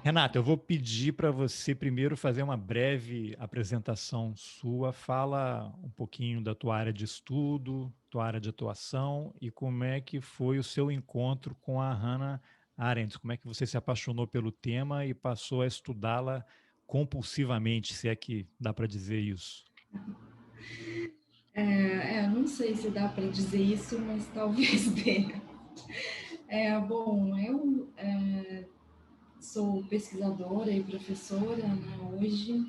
Renata, eu vou pedir para você primeiro fazer uma breve apresentação sua. Fala um pouquinho da tua área de estudo, tua área de atuação e como é que foi o seu encontro com a Hannah Arendt. Como é que você se apaixonou pelo tema e passou a estudá-la compulsivamente, se é que dá para dizer isso. Não sei se dá para dizer isso, mas talvez dê. Bom, eu sou pesquisadora e professora, né, hoje.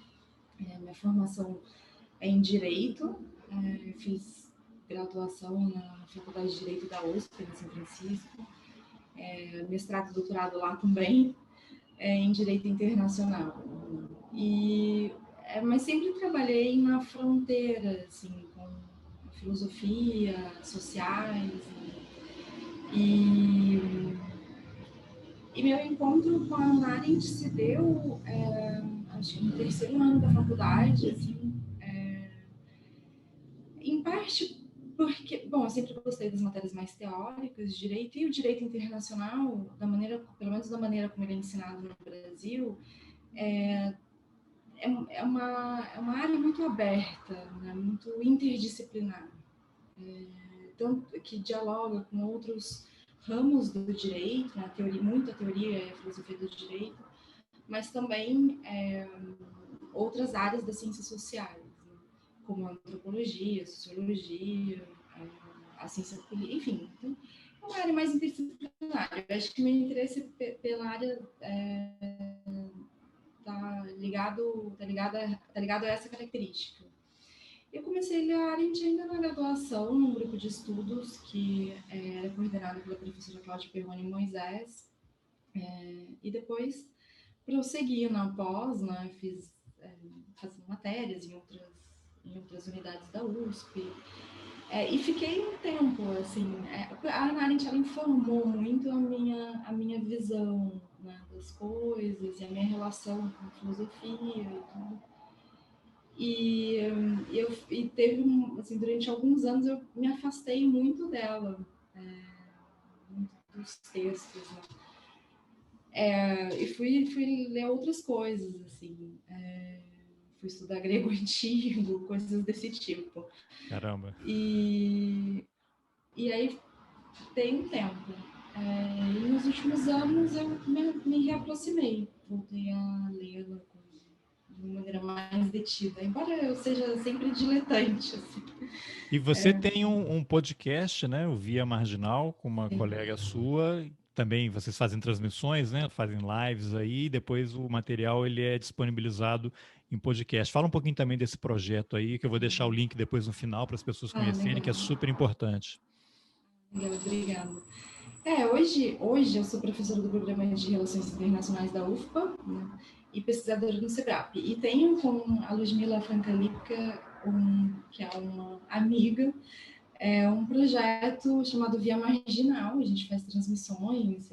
Minha formação é em Direito. Eu fiz graduação na Faculdade de Direito da USP, em São Francisco. Mestrado e doutorado lá também, em Direito Internacional. Mas sempre trabalhei na fronteira, assim, com filosofia, sociais. E, e meu encontro com a Hannah Arendt se deu, acho que no terceiro ano da faculdade, assim, em parte porque, bom, eu sempre gostei das matérias mais teóricas de direito, e o direito internacional, pelo menos da maneira como ele é ensinado no Brasil, é uma área muito aberta, né, muito interdisciplinar, tanto que dialoga com outros ramos do direito, né, muita teoria e a filosofia do direito, mas também outras áreas das ciências sociais, né, como a antropologia, sociologia, a ciência política, enfim. Então, é uma área mais interdisciplinar. Eu acho que meu interesse pela área tá ligado a essa característica. Eu comecei a ler a Arendt ainda na graduação, num grupo de estudos que era coordenado pela professora Cláudia Perrone Moisés, e depois prossegui na pós, né, fazendo matérias em outras unidades da USP, e fiquei um tempo, assim, a Hannah Arendt, ela informou muito a minha visão, né, das coisas e a minha relação com a filosofia e tudo. E teve, assim, durante alguns anos eu me afastei muito dela, muito dos textos, né? E fui ler outras coisas, assim, fui estudar grego antigo, coisas desse tipo. Caramba. E aí tem um tempo. E nos últimos anos eu me reaproximei, voltei a lê-la de uma maneira mais detida, embora eu seja sempre diletante, assim. E você tem um podcast, né? O Via Marginal, com uma Sim. colega sua. Também vocês fazem transmissões, né? Fazem lives aí. E depois o material ele é disponibilizado em podcast. Fala um pouquinho também desse projeto aí, que eu vou deixar o link depois no final para as pessoas Ah, conhecerem, que é legal. super importante. Legal, obrigada. Hoje eu sou professora do programa de Relações Internacionais da UFPA, né, e pesquisadora no SEBRAP. E tenho com a Ludmila Franca-Lipka, que é uma amiga, um projeto chamado Via Marginal. A gente faz transmissões,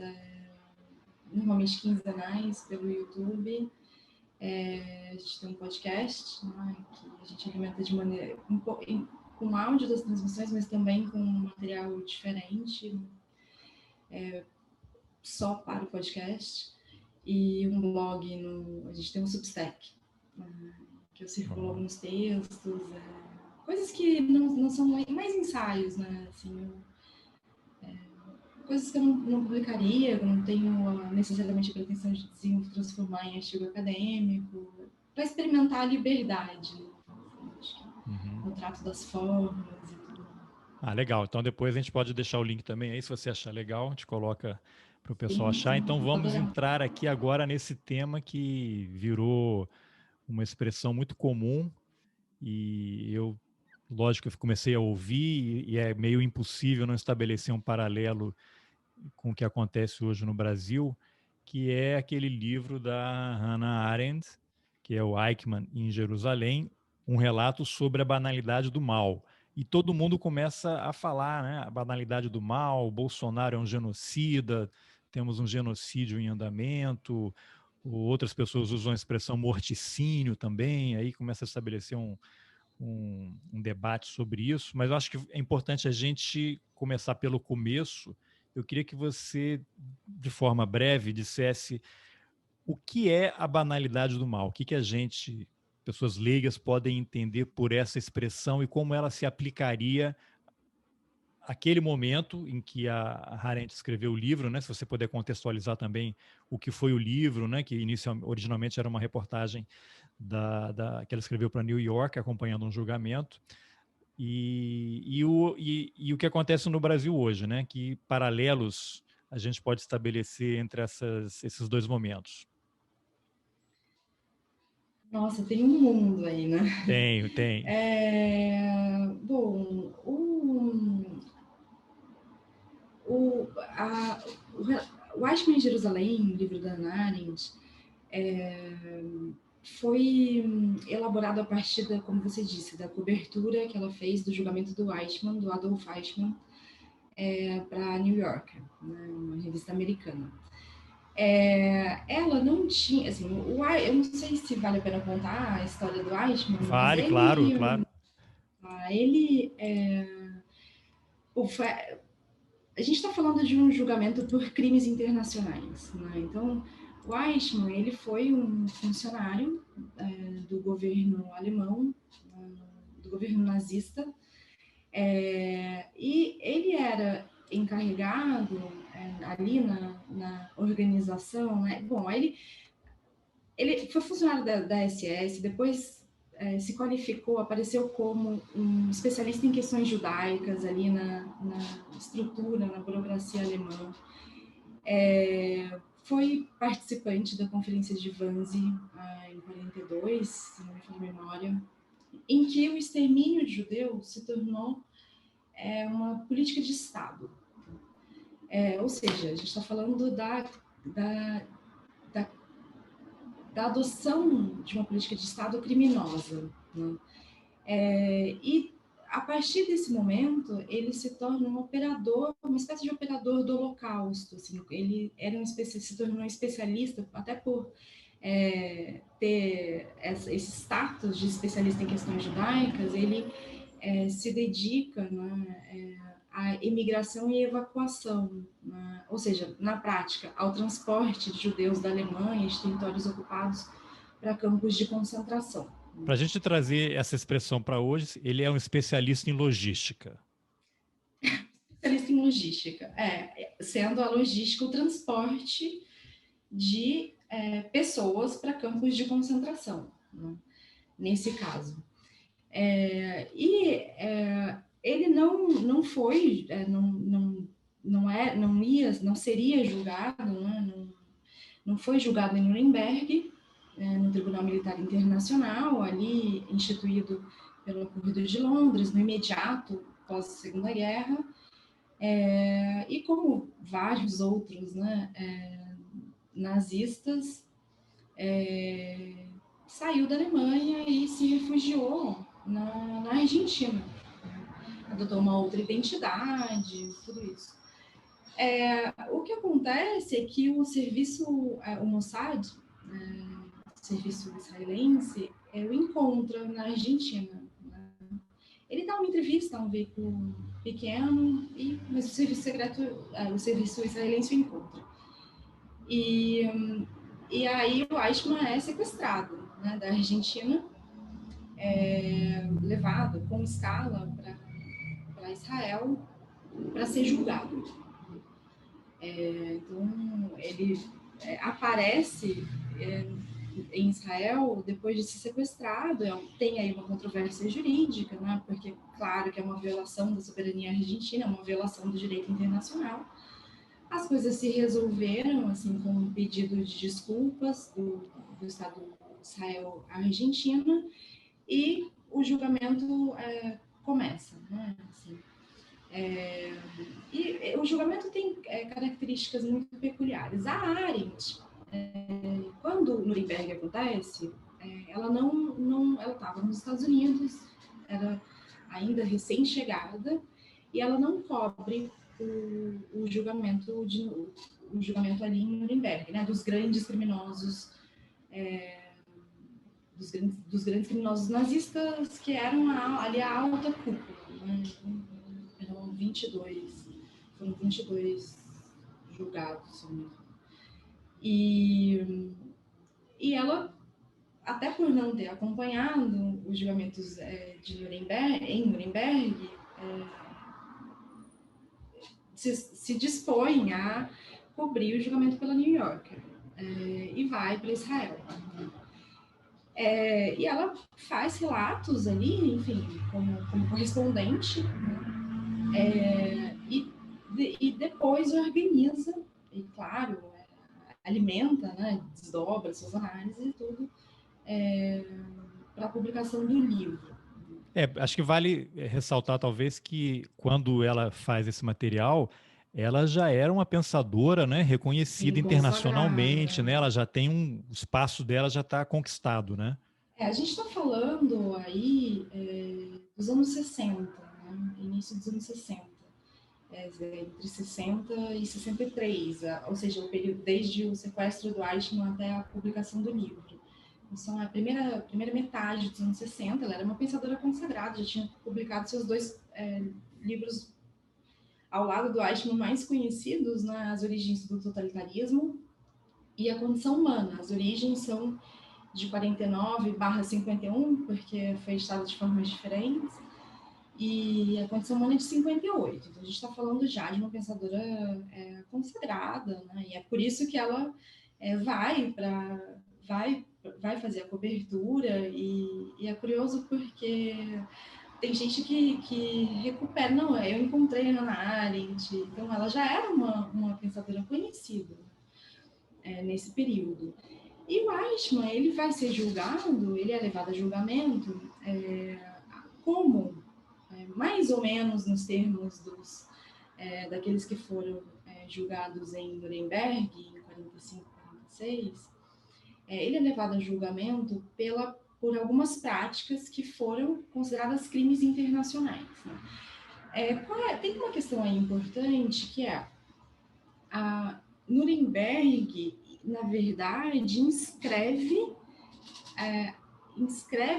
normalmente quinzenais, pelo YouTube. A gente tem um podcast, né, que a gente alimenta de maneira com áudio das transmissões, mas também com material diferente, só para o podcast, e um blog, a gente tem um Substack, que eu circulo Ó. alguns textos, coisas que não são mais ensaios, né? Assim, coisas que eu não publicaria, eu não tenho necessariamente a pretensão de transformar em artigo acadêmico, para experimentar a liberdade, né? Acho que Uhum. no trato das formas e tudo. Ah, legal. Então depois a gente pode deixar o link também aí, se você achar legal, a gente coloca para o pessoal Sim, achar. sim, Então vou vamos adorar. entrar aqui agora nesse tema que virou uma expressão muito comum e eu, lógico, eu comecei a ouvir e é meio impossível não estabelecer um paralelo com o que acontece hoje no Brasil, que é aquele livro da Hannah Arendt, que é o Eichmann em Jerusalém, um relato sobre a banalidade do mal. E todo mundo começa a falar, né? A banalidade do mal, Bolsonaro é um genocida, temos um genocídio em andamento, outras pessoas usam a expressão morticínio também, aí começa a estabelecer um debate sobre isso, mas eu acho que é importante a gente começar pelo começo. Eu queria que você, de forma breve, dissesse o que é a banalidade do mal? O que a gente, pessoas leigas, podem entender por essa expressão e como ela se aplicaria àquele momento em que a Arendt escreveu o livro, né? Se você puder contextualizar também o que foi o livro, né? Que originalmente era uma reportagem que ela escreveu para New York, acompanhando um julgamento. E o que acontece no Brasil hoje, né? Que paralelos a gente pode estabelecer entre esses dois momentos? Nossa, tem um mundo aí, né? Tem. Bom, o, a, o Eichmann em Jerusalém, livro da Hannah Arendt, foi elaborado a partir da, como você disse, da cobertura que ela fez do julgamento do Eichmann, do Adolf Eichmann, para New Yorker, né, uma revista americana. Ela não tinha, assim, eu não sei se vale a pena contar a história do Eichmann, mas Vale, claro, claro. ele a gente está falando de um julgamento por crimes internacionais, né? Então, o Eichmann, ele foi um funcionário do governo alemão, do governo nazista, e ele era encarregado ali na organização, né? Bom, ele foi funcionário da SS, depois se qualificou, apareceu como um especialista em questões judaicas ali na estrutura, na burocracia alemã. Foi participante da Conferência de Wannsee em 42, se não me falha a memória, em que o extermínio de judeus se tornou uma política de Estado. Ou seja, a gente está falando da, da adoção de uma política de Estado criminosa. Né? E a partir desse momento, ele se torna um operador, uma espécie de operador do Holocausto. Assim, ele era se tornou um especialista, até por ter esse status de especialista em questões judaicas, ele se dedica, né, à imigração e evacuação, né? Ou seja, na prática, ao transporte de judeus da Alemanha e de territórios ocupados para campos de concentração. Para a gente trazer essa expressão para hoje, ele é um especialista em logística. Especialista em logística, sendo a logística o transporte de pessoas para campos de concentração, né? Nesse caso. Ele não foi, não seria julgado, né? Não foi julgado em Nuremberg, no Tribunal Militar Internacional, ali instituído pelo Acordo de Londres, no imediato pós Segunda Guerra, e como vários outros, né, nazistas, saiu da Alemanha e se refugiou na Argentina. Adotou uma outra identidade, tudo isso. O que acontece é que o serviço, o Mossad, o serviço israelense, o encontra na Argentina. Né? Ele dá uma entrevista a um veículo pequeno, mas o serviço secreto, o serviço israelense o encontra. E aí o Eichmann é sequestrado, né, da Argentina, levado com escala para Israel para ser julgado. Então, ele aparece em Israel depois de ser sequestrado. Tem aí uma controvérsia jurídica, né? Porque, claro, que é uma violação da soberania argentina, é uma violação do direito internacional. As coisas se resolveram, assim, com um pedido de desculpas do Estado de Israel à Argentina, e o julgamento começa, né? Assim, e o julgamento tem características muito peculiares. A Arendt, quando Nuremberg acontece, ela ela estava nos Estados Unidos, era ainda recém-chegada, e ela não cobre o julgamento ali em Nuremberg, né, dos grandes criminosos, dos grandes criminosos nazistas que eram ali a alta cúpula, né? Eram 22, foram 22 julgados, se não me engano. E ela, até por não ter acompanhado os julgamentos em Nuremberg, se dispõe a cobrir o julgamento pela New Yorker e vai para Israel. E ela faz relatos ali, enfim, como correspondente, e depois organiza, e claro, alimenta, né, desdobra suas análises e tudo, para a publicação do livro. Acho que vale ressaltar, talvez, que quando ela faz esse material, ela já era uma pensadora, né, reconhecida Sim, internacionalmente, né? consagrada. Ela já tem o espaço dela já está conquistado, né? A gente está falando aí dos anos 60, né? Início dos anos 60. Entre 60 e 63, ou seja, o período desde o sequestro do Eichmann até a publicação do livro. Então, a primeira metade dos anos 60, ela era uma pensadora consagrada, já tinha publicado seus 2 livros ao lado do Eichmann mais conhecidos, né, As Origens do Totalitarismo e A Condição Humana. As origens são de 49/51, porque foi editado de formas diferentes, e A Condição Humana é de 58. Então, a gente está falando já de uma pensadora consagrada, né? E é por isso que ela vai fazer a cobertura, e é curioso porque tem gente que recupera, não, eu encontrei a Hannah Arendt, então ela já era uma pensadora conhecida nesse período. E o Eichmann, ele vai ser julgado, ele é levado a julgamento como mais ou menos nos termos daqueles que foram julgados em Nuremberg, em 45, 46, ele é levado a julgamento por algumas práticas que foram consideradas crimes internacionais. Né? Tem uma questão aí importante, que é a Nuremberg, na verdade, inscreve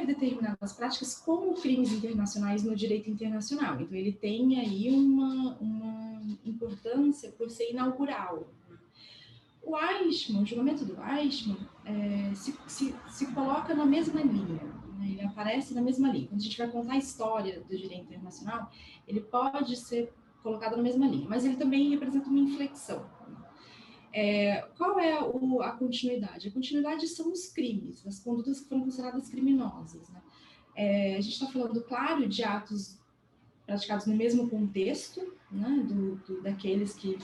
determinadas práticas como crimes internacionais no direito internacional. Então, ele tem aí uma importância por ser inaugural. O Eichmann, o julgamento do Eichmann, se coloca na mesma linha, né? Ele aparece na mesma linha. Quando a gente vai contar a história do direito internacional, ele pode ser colocado na mesma linha, mas ele também representa uma inflexão. Qual é a continuidade? A continuidade são os crimes, as condutas que foram consideradas criminosas. Né? A gente está falando, claro, de atos praticados no mesmo contexto, né, daqueles que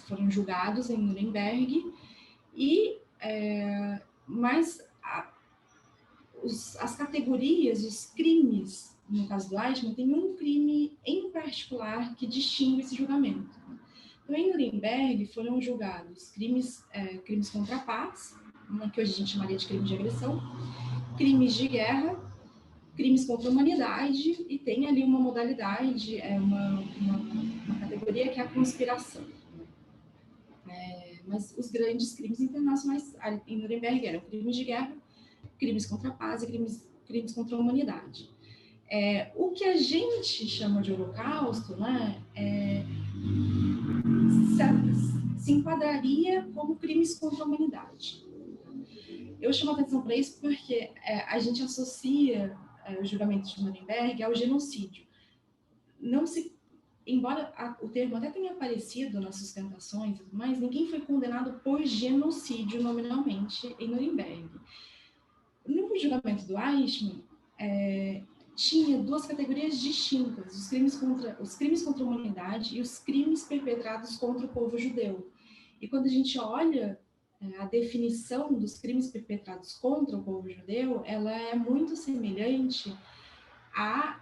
foram julgados em Nuremberg, mas as categorias, os crimes, no caso do Eichmann, tem um crime em particular que distingue esse julgamento. Então, em Nuremberg foram julgados crimes contra a paz, que hoje a gente chamaria de crime de agressão, crimes de guerra, crimes contra a humanidade, e tem ali uma modalidade, uma categoria que é a conspiração. Mas os grandes crimes internacionais em Nuremberg eram crimes de guerra, crimes contra a paz e crimes contra a humanidade. O que a gente chama de holocausto, né, se enquadraria como crimes contra a humanidade. Eu chamo atenção para isso porque a gente associa o julgamento de Nuremberg ao genocídio. Embora o termo até tenha aparecido nas sustentações, mas ninguém foi condenado por genocídio nominalmente em Nuremberg. No julgamento do Eichmann, tinha 2 categorias distintas: os crimes contra a humanidade e os crimes perpetrados contra o povo judeu. E quando a gente olha a definição dos crimes perpetrados contra o povo judeu, ela é muito semelhante à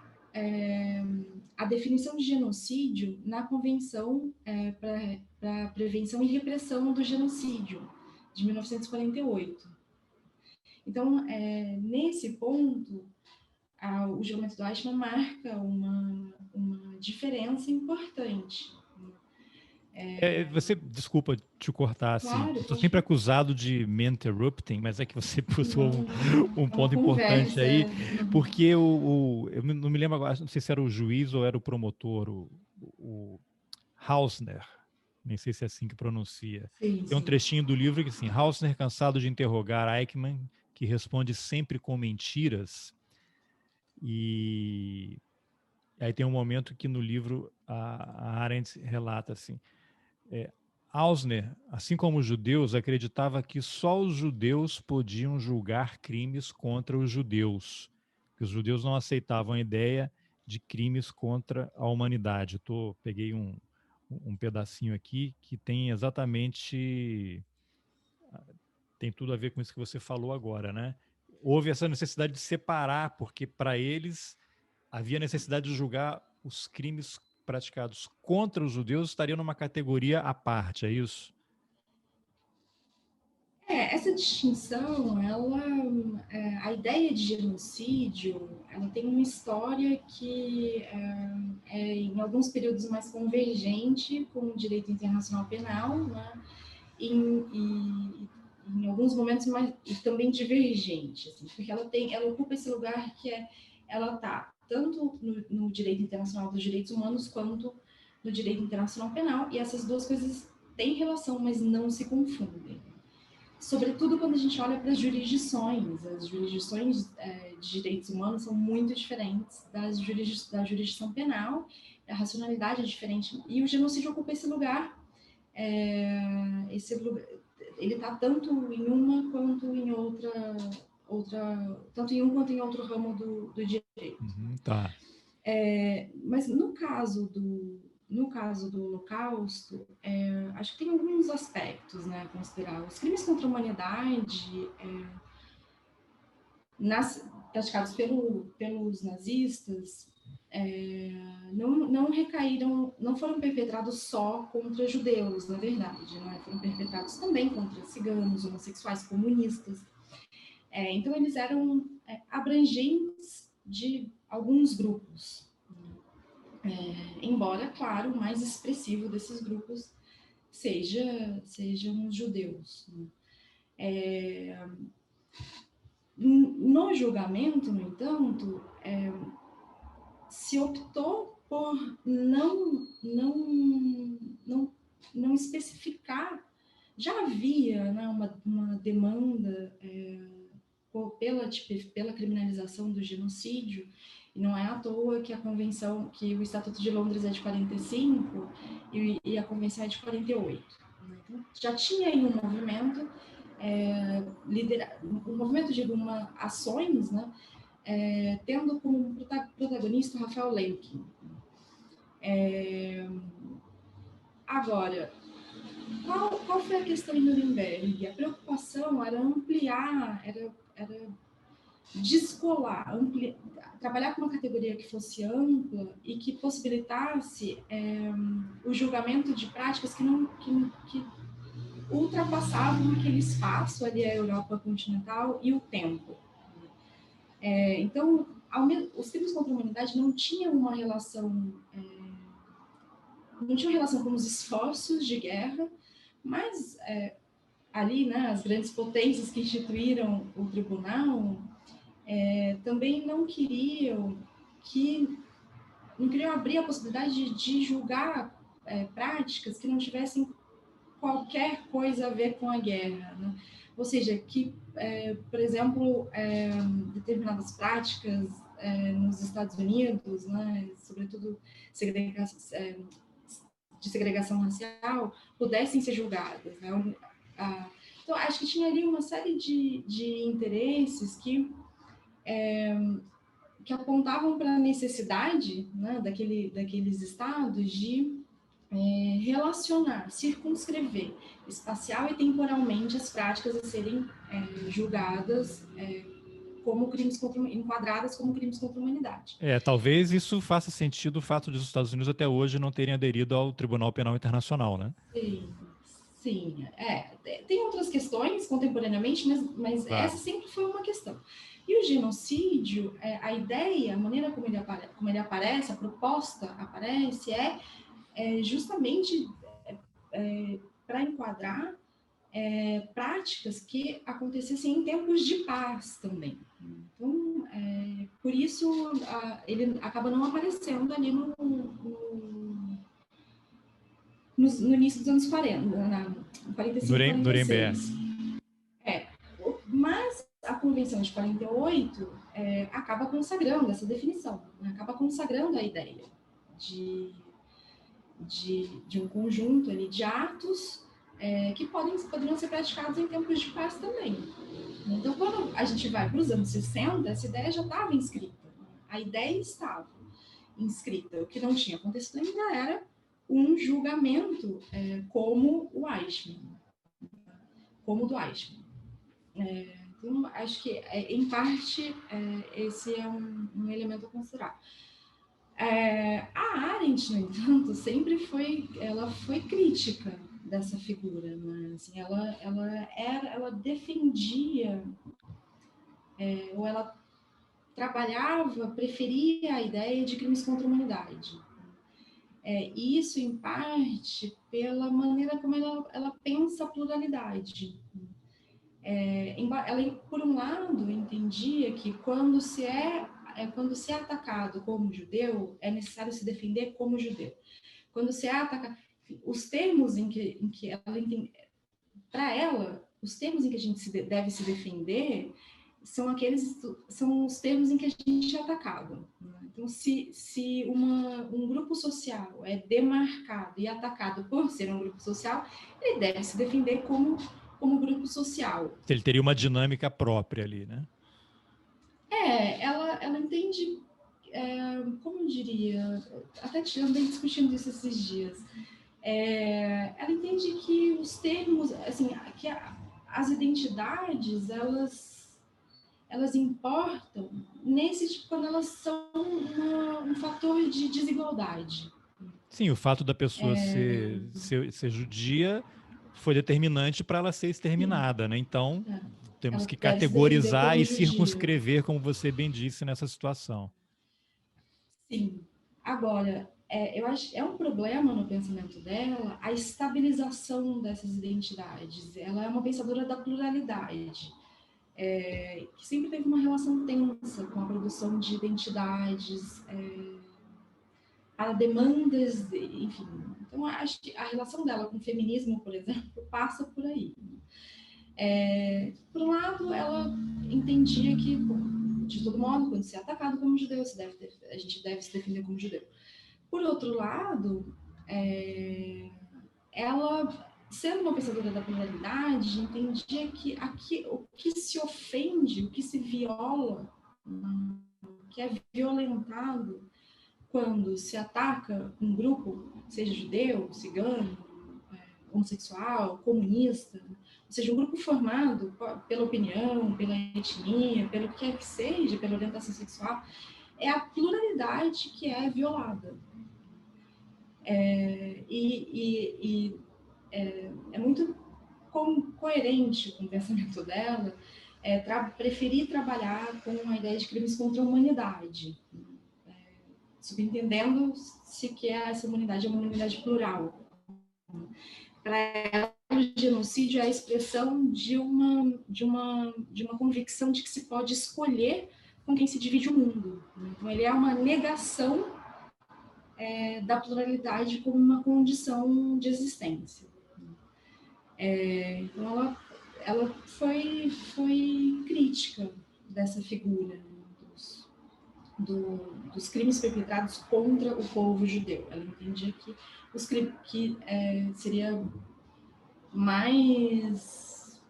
definição de genocídio na Convenção para Prevenção e Repressão do Genocídio, de 1948. Então, nesse ponto, o julgamento do Eichmann marca uma diferença importante. Desculpa te cortar, assim. Claro, Estou sempre acusado de me interrupting, mas é que você puxou um ponto importante aí, porque eu não me lembro agora, não sei se era o juiz ou era o promotor, o Hausner, nem sei se é assim que pronuncia. Sim, Tem um sim. trechinho do livro que assim, Hausner, cansado de interrogar Eichmann, que responde sempre com mentiras, e aí tem um momento que no livro a Arendt relata assim, Hausner, assim como os judeus, acreditava que só os judeus podiam julgar crimes contra os judeus, que os judeus não aceitavam a ideia de crimes contra a humanidade. Peguei um pedacinho aqui que tem exatamente, tem tudo a ver com isso que você falou agora, né? Houve essa necessidade de separar, porque para eles havia necessidade de julgar os crimes praticados contra os judeus estariam numa categoria à parte, é isso? Essa distinção, a ideia de genocídio, ela tem uma história que em alguns períodos mais convergente com o direito internacional penal, né? Em alguns momentos mais, e também divergente, assim, porque ela ocupa esse lugar ela está tanto no direito internacional dos direitos humanos quanto no direito internacional penal, e essas duas coisas têm relação, mas não se confundem. Sobretudo quando a gente olha para as jurisdições de direitos humanos são muito diferentes da jurisdição penal, a racionalidade é diferente, e o genocídio ocupa esse lugar, ele está tanto em uma quanto em tanto em um quanto em outro ramo do direito. Tá. Mas no caso do Holocausto, acho que tem alguns aspectos, né, a considerar. Os crimes contra a humanidade praticados pelos nazistas não foram perpetrados só contra judeus, na verdade, né? Foram perpetrados também contra ciganos, homossexuais, comunistas. Então, eles eram abrangentes de alguns grupos. Embora, claro, o mais expressivo desses grupos sejam os judeus. No julgamento, no entanto, se optou por não especificar. Já havia, né, uma demanda pela criminalização do genocídio, e não é à toa que que o Estatuto de Londres é de 45 e a Convenção é de 48. Então, já tinha aí um movimento, ações, né, tendo como protagonista o Rafael Lemkin. Agora, qual foi a questão em Nuremberg? A preocupação era ampliar, era descolar, trabalhar com uma categoria que fosse ampla e que possibilitasse o julgamento de práticas que ultrapassavam aquele espaço ali, a Europa continental e o tempo. Então, os crimes contra a humanidade não tinham uma relação com os esforços de guerra, mas ali, né, as grandes potências que instituíram o tribunal também não queriam abrir a possibilidade de julgar práticas que não tivessem qualquer coisa a ver com a guerra, né? Ou seja, que, por exemplo, determinadas práticas nos Estados Unidos, né, sobretudo de segregação racial, pudessem ser julgadas, né? Então, acho que tinha ali uma série de interesses que apontavam para a necessidade, né, daqueles estados de relacionar, circunscrever espacial e temporalmente as práticas a serem julgadas enquadradas como crimes contra a humanidade. Talvez isso faça sentido o fato de os Estados Unidos até hoje não terem aderido ao Tribunal Penal Internacional, né? Sim. Tem outras questões contemporaneamente, mas claro, essa sempre foi uma questão. E o genocídio, a ideia, a maneira como ele aparece, a proposta aparece, justamente para enquadrar práticas que acontecessem em tempos de paz também. Então, por isso, ele acaba não aparecendo ali no início dos anos 40, 45, 46. Mas a Convenção de 48 acaba consagrando essa definição, né? Acaba consagrando a ideia de um conjunto ali de atos que poderiam ser praticados em tempos de paz também. Então, quando a gente vai para os anos 60, essa ideia já estava inscrita. A ideia estava inscrita. O que não tinha acontecido ainda era um julgamento como o Eichmann, como o do Eichmann. Então, acho que, em parte, esse é um elemento a considerar. A Arendt, no entanto, sempre foi crítica dessa figura, né? Assim, ela defendia, ou ela trabalhava, preferia a ideia de crimes contra a humanidade. Isso, em parte, pela maneira como ela pensa a pluralidade. Ela, por um lado, entendia que quando se é atacado como judeu, é necessário se defender como judeu. Quando se é atacado, os termos em que ela entende, para ela, os termos em que a gente deve se defender são os termos em que a gente é atacado. Então, se um grupo social é demarcado e atacado por ser um grupo social, ele deve se defender como grupo social. Ele teria uma dinâmica própria ali, né? Ela entende, como eu diria, até andei discutindo isso esses dias, ela entende que os termos, assim, que as identidades, elas importam quando elas são um fator de desigualdade. Sim, o fato da pessoa ser judia foi determinante para ela ser exterminada, né? Então, temos que categorizar e circunscrever, como você bem disse, nessa situação. Sim. Agora, eu acho que é um problema no pensamento dela a estabilização dessas identidades. Ela é uma pensadora da pluralidade, que sempre teve uma relação tensa com a produção de identidades, a demandas, enfim. Então, acho que a relação dela com o feminismo, por exemplo, passa por aí. Por um lado, ela entendia que, de todo modo, quando se é atacado como judeu, a gente deve se defender como judeu. Por outro lado, ela, sendo uma pensadora da pluralidade, entendia que o que se ofende, o que se viola, o que é violentado quando se ataca um grupo, seja judeu, cigano, homossexual, comunista, ou seja, um grupo formado pela opinião, pela etnia, pelo que quer que seja, pela orientação sexual, é a pluralidade que é violada. É muito coerente com o pensamento dela preferir trabalhar com a ideia de crimes contra a humanidade, subentendendo-se que essa humanidade é uma humanidade plural. Para ela, o genocídio é a expressão de uma convicção de que se pode escolher com quem se divide o mundo. Então, ele é uma negação da pluralidade como uma condição de existência. Então, ela foi crítica dessa figura, dos crimes perpetrados contra o povo judeu. Ela entendia que seria mais,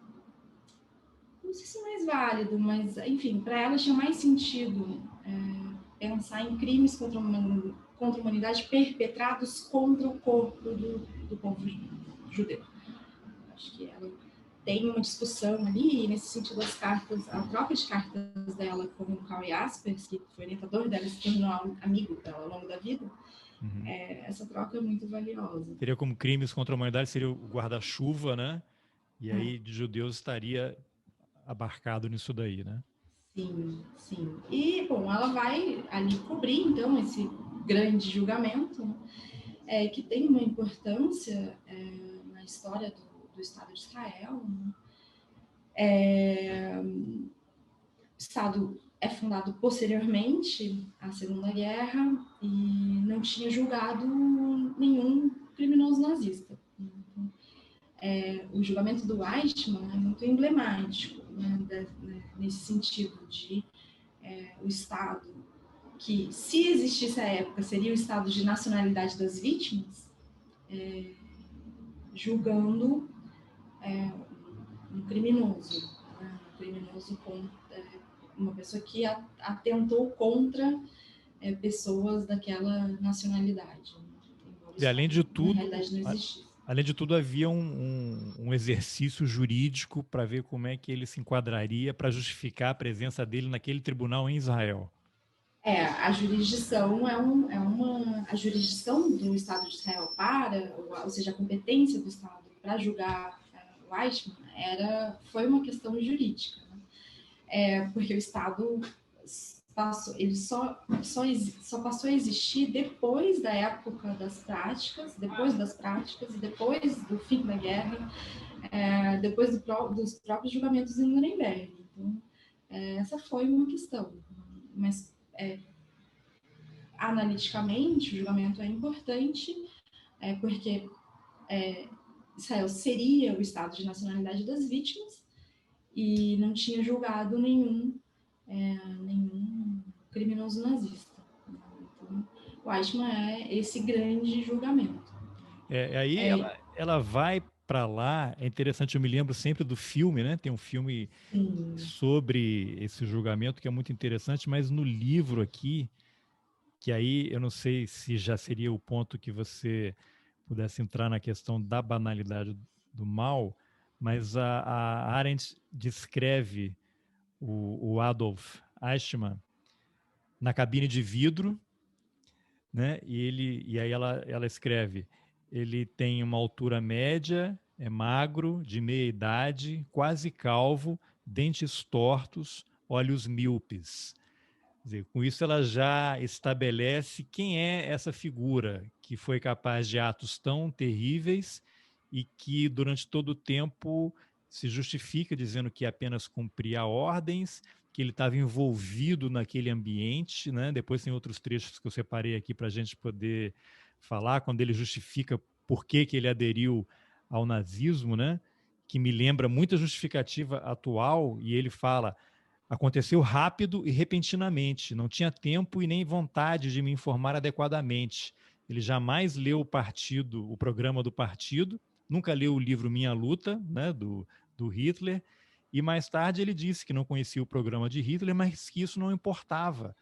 não sei se mais válido, mas, enfim, para ela tinha mais sentido pensar em crimes contra a humanidade perpetrados contra o corpo do povo judeu. Acho que ela tem uma discussão ali, e nesse sentido a troca de cartas dela com o Karl Jaspers, que foi orientador dela e se tornou amigo dela ao longo da vida, essa troca é muito valiosa. Seria como crimes contra a humanidade, seria o guarda-chuva, né? E aí de judeus estaria abarcado nisso daí, né? Sim, sim. E, bom, ela vai ali cobrir, então, esse grande julgamento, né, que tem uma importância na história do Estado de Israel. Né? O Estado é fundado posteriormente à Segunda Guerra e não tinha julgado nenhum criminoso nazista. Então, o julgamento do Eichmann é muito emblemático, né, nesse sentido de o Estado, que se existisse à época seria o Estado de nacionalidade das vítimas, julgando um criminoso, né, com uma pessoa que atentou contra pessoas daquela nacionalidade. E além de tudo, na realidade não existisse. Além de tudo, havia um exercício jurídico para ver como é que ele se enquadraria para justificar a presença dele naquele tribunal em Israel. A jurisdição a jurisdição do Estado de Israel ou seja, a competência do Estado para julgar o Eichmann foi uma questão jurídica, né? Porque o Estado ele só passou a existir depois da época das práticas e depois do fim da guerra, depois dos próprios julgamentos em Nuremberg. Então, essa foi uma questão. Mas, analiticamente, o julgamento é importante, porque Israel seria o Estado de nacionalidade das vítimas e não tinha julgado nenhum criminoso nazista. Então, o Eichmann é esse grande julgamento. Aí ela vai para lá, é interessante, eu me lembro sempre do filme, né? Tem um filme sobre esse julgamento que é muito interessante, mas no livro aqui, que aí eu não sei se já seria o ponto que você pudesse entrar na questão da banalidade do mal, mas a Arendt descreve o Adolf Eichmann na cabine de vidro, né? E aí ela escreve: ele tem uma altura média, é magro, de meia idade, quase calvo, dentes tortos, olhos míopes. Quer dizer, com isso ela já estabelece quem é essa figura que foi capaz de atos tão terríveis e que durante todo o tempo se justifica dizendo que apenas cumpria ordens, que ele estava envolvido naquele ambiente, né? Depois tem outros trechos que eu separei aqui para a gente poder falar, quando ele justifica por que ele aderiu ao nazismo, né? Que me lembra muita justificativa atual, e ele fala: aconteceu rápido e repentinamente, não tinha tempo e nem vontade de me informar adequadamente. Ele jamais leu o programa do partido, nunca leu o livro Minha Luta, né, do Hitler, e mais tarde ele disse que não conhecia o programa de Hitler, mas que isso não importava,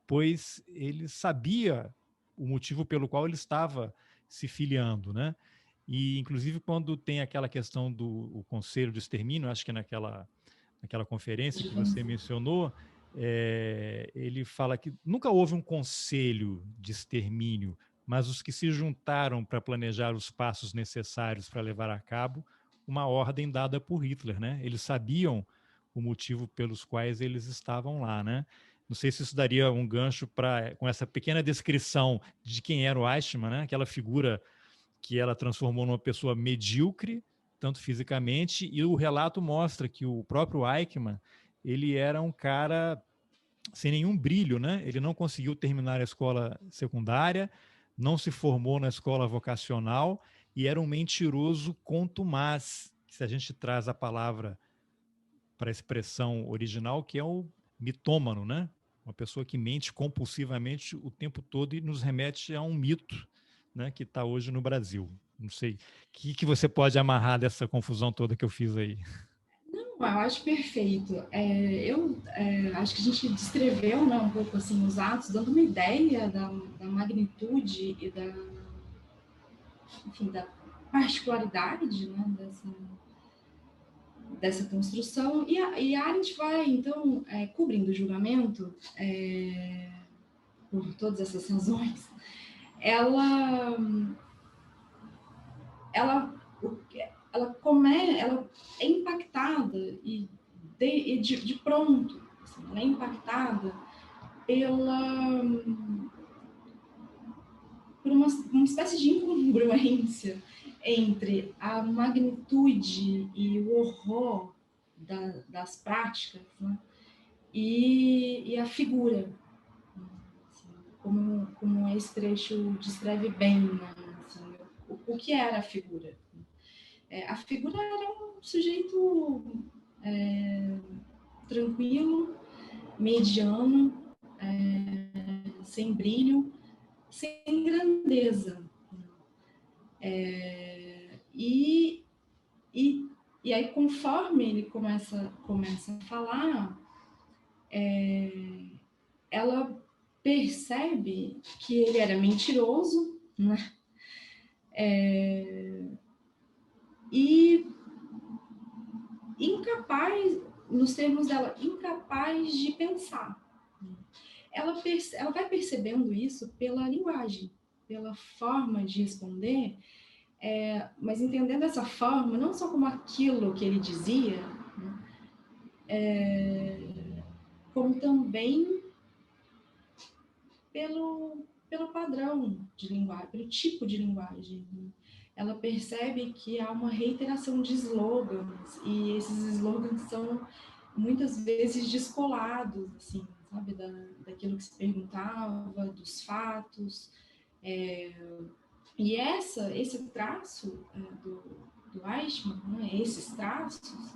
pois ele sabia o motivo pelo qual ele estava se filiando, né? E, inclusive, quando tem aquela questão do conselho de extermínio, acho que naquela conferência que você mencionou, ele fala que nunca houve um conselho de extermínio, mas os que se juntaram para planejar os passos necessários para levar a cabo uma ordem dada por Hitler, né? Eles sabiam o motivo pelos quais eles estavam lá, né? Não sei se isso daria um gancho com essa pequena descrição de quem era o Eichmann, né? Aquela figura que ela transformou numa pessoa medíocre, tanto fisicamente, e o relato mostra que o próprio Eichmann, ele era um cara sem nenhum brilho, né? Ele não conseguiu terminar a escola secundária, não se formou na escola vocacional e era um mentiroso contumaz, se a gente traz a palavra para a expressão original, que é o mitômano, né? Uma pessoa que mente compulsivamente o tempo todo e nos remete a um mito, né, que está hoje no Brasil. Não sei. O que você pode amarrar dessa confusão toda que eu fiz aí? Não, eu acho perfeito. Eu acho que a gente descreveu, né, um pouco assim, os atos, dando uma ideia da magnitude e da particularidade, né, dessa construção. E a Arendt vai, então, cobrindo o julgamento, por todas essas razões, ela é impactada e de pronto, assim, ela é impactada por uma espécie de incongruência entre a magnitude e o horror das práticas, né, e a figura, assim, como esse trecho descreve bem, né, assim, o que era a figura. A figura era um sujeito tranquilo, mediano, sem brilho, sem grandeza. E aí, conforme ele começa a falar, ela percebe que ele era mentiroso, né? E incapaz, nos termos dela, incapaz de pensar. Ela vai percebendo isso pela linguagem, pela forma de responder, mas entendendo essa forma, não só como aquilo que ele dizia, né, como também pelo padrão de linguagem, pelo tipo de linguagem. Ela percebe que há uma reiteração de slogans, e esses slogans são muitas vezes descolados, assim, sabe, daquilo que se perguntava, dos fatos. E esse traço do Eichmann, né, esses traços,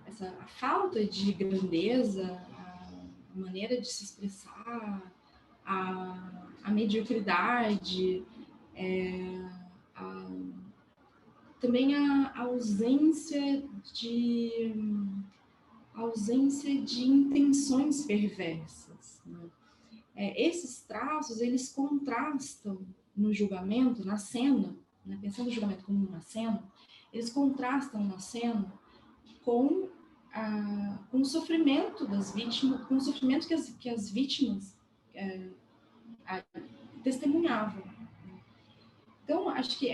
a falta de grandeza, a maneira de se expressar, a mediocridade, também a ausência de intenções perversas, né? Esses traços, eles contrastam no julgamento, na cena, né? Pensando no julgamento como uma cena, eles contrastam na cena com o sofrimento das vítimas, com o sofrimento que as vítimas testemunhavam. Então, acho que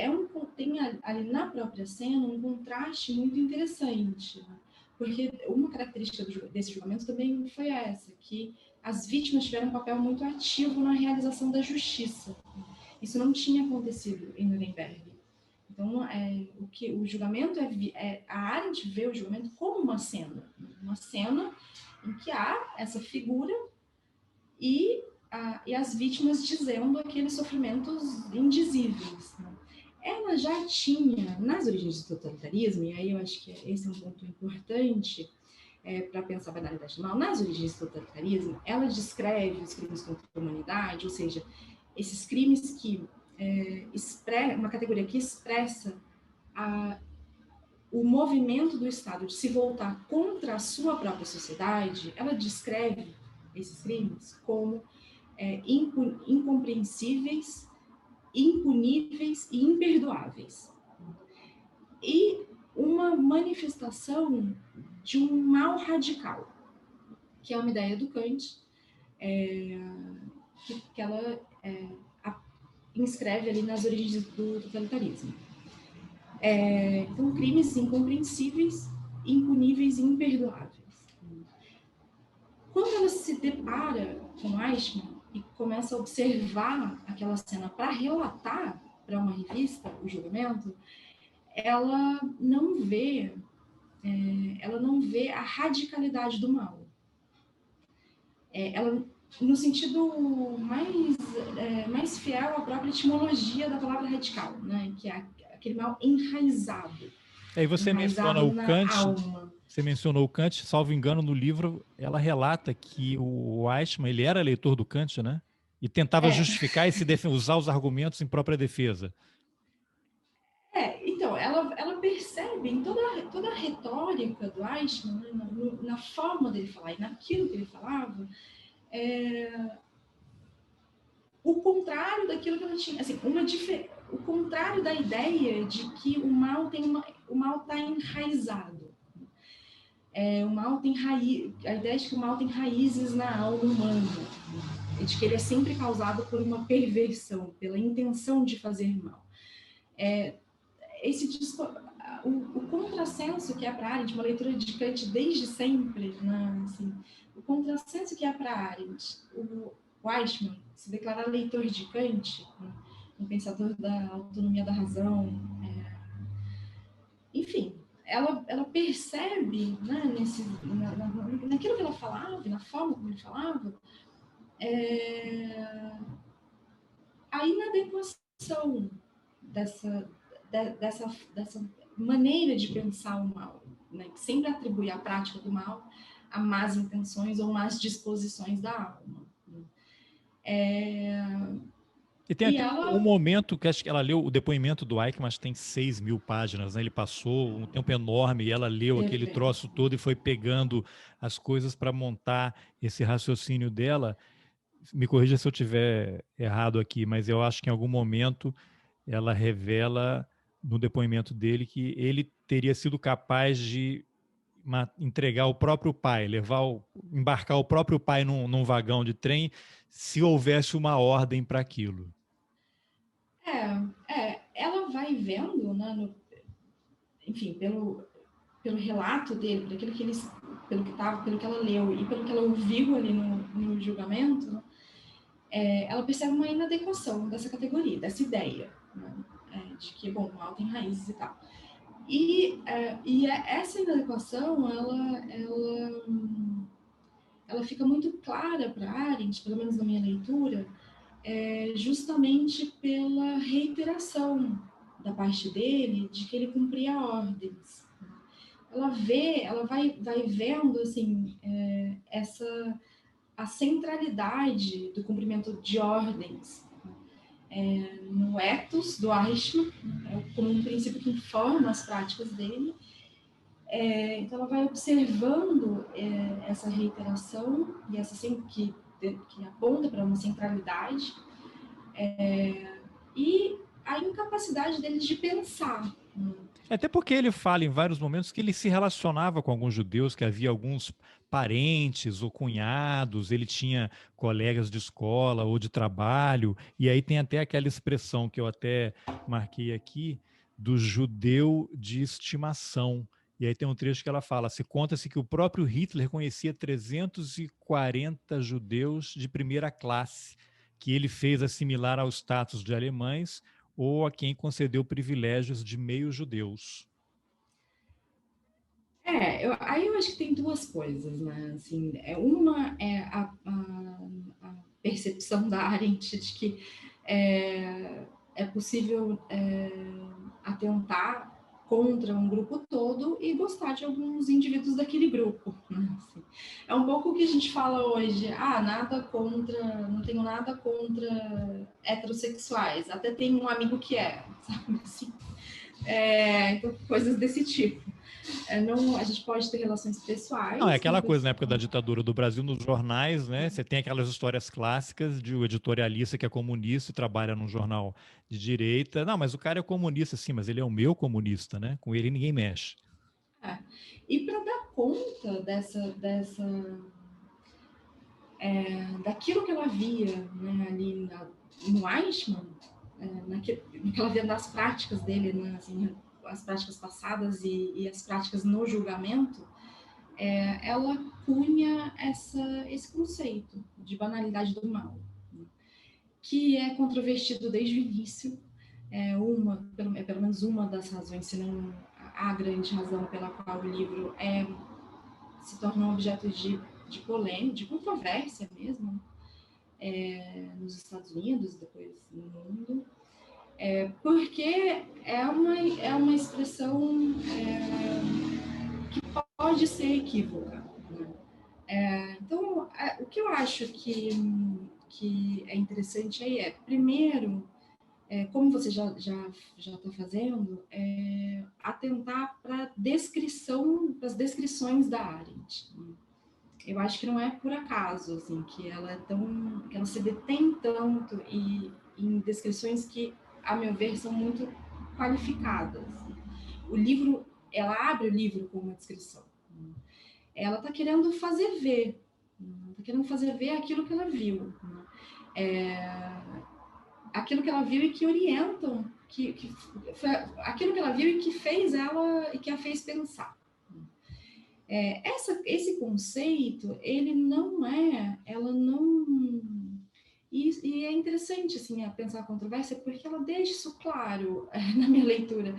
tem ali na própria cena um contraste muito interessante, né? Porque uma característica desse julgamento também foi essa, que as vítimas tiveram um papel muito ativo na realização da justiça. Isso não tinha acontecido em Nuremberg. Então, o julgamento a Arendt vê o julgamento como uma cena em que há essa figura e as vítimas dizendo aqueles sofrimentos indizíveis, né? Ela já tinha, nas origens do totalitarismo, e aí eu acho que esse é um ponto importante para pensar a banalidade do mal, nas origens do totalitarismo, ela descreve os crimes contra a humanidade, ou seja, esses crimes que uma categoria que expressa o movimento do Estado de se voltar contra a sua própria sociedade. Ela descreve esses crimes como incompreensíveis, impuníveis e imperdoáveis. E uma manifestação de um mal radical, que é uma ideia do Kant, que ela inscreve ali nas origens do totalitarismo. Então, crimes incompreensíveis, impuníveis e imperdoáveis. Quando ela se depara com Eichmann e começa a observar aquela cena para relatar para uma revista o julgamento, ela não vê a radicalidade do mal. Ela, no sentido mais fiel à própria etimologia da palavra radical, né? Que é aquele mal enraizado. Aí você menciona o Kant. Alma. Você mencionou o Kant, salvo engano, no livro, ela relata que o Eichmann, ele era leitor do Kant, né? E tentava justificar e usar os argumentos em própria defesa. Então, ela percebe em toda a retórica do Eichmann, né, na forma dele falar e naquilo que ele falava, o contrário daquilo que ela tinha, assim, o contrário da ideia de que o mal está enraizado. O mal tem a ideia de que o mal tem raízes na alma humana, e de que ele é sempre causado por uma perversão, pela intenção de fazer mal. O contrassenso que é para Arendt, uma leitura de Kant desde sempre, né? Assim, o contrassenso que é para Arendt, o Eichmann se declarar leitor de Kant, né? Um pensador da autonomia da razão, enfim, ela percebe, né, naquilo que ela falava, na forma como ele falava, a inadequação dessa maneira de pensar o mal, né? Que sempre atribui a prática do mal a más intenções ou más disposições da alma. E tem E até um ela... momento que acho que ela leu o depoimento do Eichmann, mas tem 6.000 páginas, né? Ele passou um tempo enorme e ela leu aquele troço todo e foi pegando as coisas para montar esse raciocínio dela. Me corrija se eu tiver errado aqui, mas eu acho que em algum momento ela revela no depoimento dele que ele teria sido capaz de entregar o próprio pai, embarcar o próprio pai num vagão de trem, se houvesse uma ordem para aquilo. Ela vai vendo, né, enfim, pelo relato dele, pelo que ela leu e pelo que ela ouviu ali no julgamento, né, ela percebe uma inadequação dessa categoria, dessa ideia, né, de que, bom, o mal tem raízes e tal. E essa inadequação, ela fica muito clara para Arendt, pelo menos na minha leitura, justamente pela reiteração da parte dele de que ele cumpria ordens. Ela vai vendo assim, a centralidade do cumprimento de ordens no ethos do Eichmann, como um princípio que informa as práticas dele. Então ela vai observando essa reiteração e essa que aponta para uma centralidade e a incapacidade deles de pensar. Até porque ele fala em vários momentos que ele se relacionava com alguns judeus, que havia alguns parentes ou cunhados, ele tinha colegas de escola ou de trabalho, e aí tem até aquela expressão que eu até marquei aqui, do judeu de estimação. E aí tem um trecho que ela fala, conta-se que o próprio Hitler conhecia 340 judeus de primeira classe, que ele fez assimilar ao status de alemães, ou a quem concedeu privilégios de meios-judeus. Aí eu acho que tem duas coisas, né? Assim, uma é a percepção da Arendt de que é possível atentar contra um grupo todo e gostar de alguns indivíduos daquele grupo. Né? Assim, é um pouco o que a gente fala hoje, não tenho nada contra heterossexuais, até tenho um amigo que sabe assim? Então, coisas desse tipo. A gente pode ter relações pessoais. Não, é aquela coisa, na época da ditadura do Brasil, nos jornais, né? Você tem aquelas histórias clássicas de um editorialista que é comunista e trabalha num jornal de direita. Não, mas o cara é comunista, sim, mas ele é o meu comunista, né? Com ele ninguém mexe. E para dar conta daquilo que ela via, né, ali no Eichmann, no que ela via das práticas dele, né, assim, as práticas passadas e as práticas no julgamento, ela cunha esse conceito de banalidade do mal, né, que é controvertido desde o início. Pelo menos uma das razões, se não a grande razão pela qual o livro se torna um objeto de polêmica, de controvérsia mesmo, nos Estados Unidos, depois no mundo, porque é uma expressão que pode ser equívoca. Né? Então, o que eu acho que é interessante aí primeiro, como você já está fazendo, atentar para as descrições da Arendt. Eu acho que não é por acaso assim, que ela se detém tanto em descrições que, a meu ver, são muito qualificadas. Ela abre o livro com uma descrição. Ela está querendo fazer ver, aquilo que ela viu. Aquilo que ela viu e que orientam, foi aquilo que ela viu e que fez ela e que a fez pensar. Esse conceito, ela não... E é interessante, assim, pensar a controvérsia, porque ela deixa isso claro na minha leitura.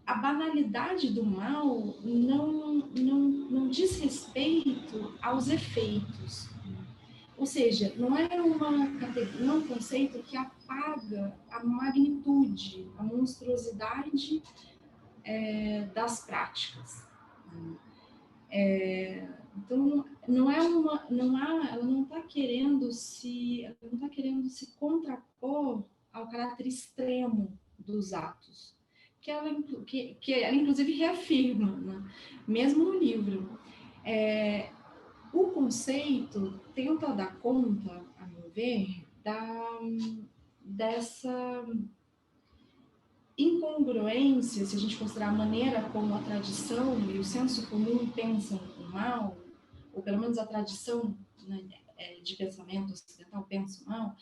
A banalidade do mal não diz respeito aos efeitos. Ou seja, não é um conceito que apaga a magnitude, a monstruosidade das práticas. Então, ela não está querendo se contrapor ao caráter extremo dos atos, que ela inclusive reafirma, né? Mesmo no livro. O conceito tenta dar conta, a meu ver, dessa incongruência, se a gente considerar a maneira como a tradição e o senso comum pensam o mal, ou pelo menos a tradição, né, de pensamento ocidental pensa o mal,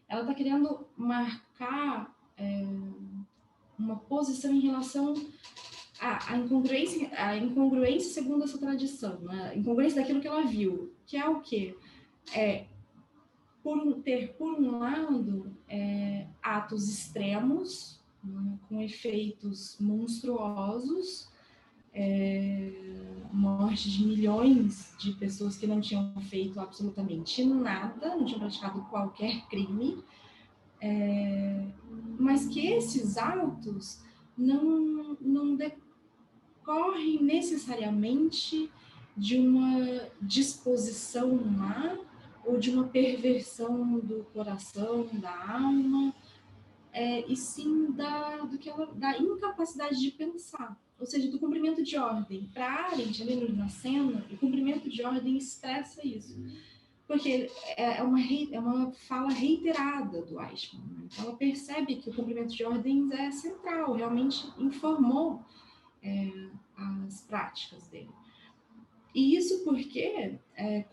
ela está querendo marcar uma posição em relação à incongruência segundo essa tradição, né? A incongruência daquilo que ela viu, que é o quê? Por um lado, atos extremos, né, com efeitos monstruosos, morte de milhões de pessoas que não tinham feito absolutamente nada, não tinham praticado qualquer crime, mas que esses atos não decorrem necessariamente de uma disposição má ou de uma perversão do coração, da alma, e sim da incapacidade de pensar, ou seja, do cumprimento de ordem. Para Arendt, ali na cena, o cumprimento de ordem expressa isso, porque é uma fala reiterada do Eichmann. Então, ela percebe que o cumprimento de ordens é central, realmente informou as práticas dele. E isso porque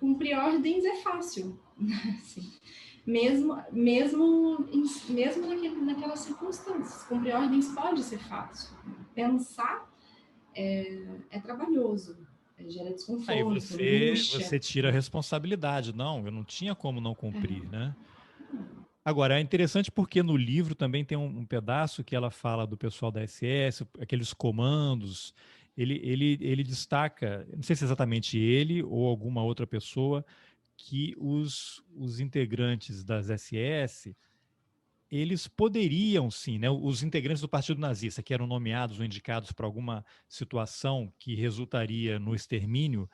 cumprir ordens é fácil, assim, mesmo naquelas circunstâncias. Cumprir ordens pode ser fácil. Pensar é trabalhoso, gera desconforto, Aí angústia. você tira a responsabilidade. Não, eu não tinha como não cumprir, né? Agora, é interessante porque no livro também tem um pedaço que ela fala do pessoal da SS, aqueles comandos. Ele destaca, não sei se é exatamente ele ou alguma outra pessoa, que os integrantes das SS, eles poderiam sim, né, os integrantes do Partido Nazista, que eram nomeados ou indicados para alguma situação que resultaria no extermínio,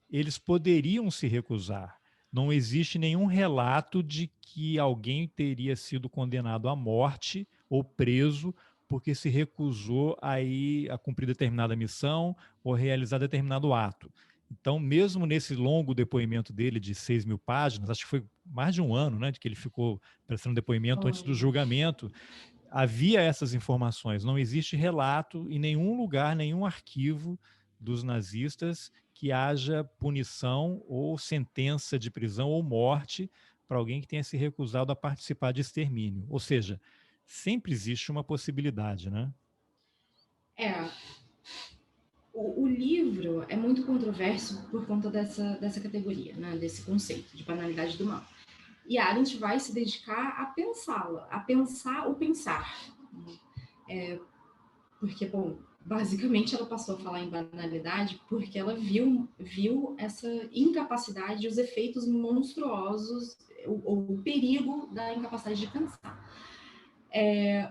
eles poderiam se recusar. Não existe nenhum relato de que alguém teria sido condenado à morte ou preso porque se recusou a cumprir determinada missão ou realizar determinado ato. Então, mesmo nesse longo depoimento dele de 6.000 páginas, acho que foi mais de um ano, né, de que ele ficou prestando depoimento antes do julgamento, havia essas informações. Não existe relato em nenhum lugar, nenhum arquivo dos nazistas que haja punição ou sentença de prisão ou morte para alguém que tenha se recusado a participar de extermínio. Ou seja, sempre existe uma possibilidade, né? O livro é muito controverso por conta dessa categoria, né, desse conceito de banalidade do mal. E a Arendt vai se dedicar a pensá-la, a pensar o pensar. Porque, bom, basicamente ela passou a falar em banalidade porque ela viu essa incapacidade, os efeitos monstruosos, o perigo da incapacidade de pensar.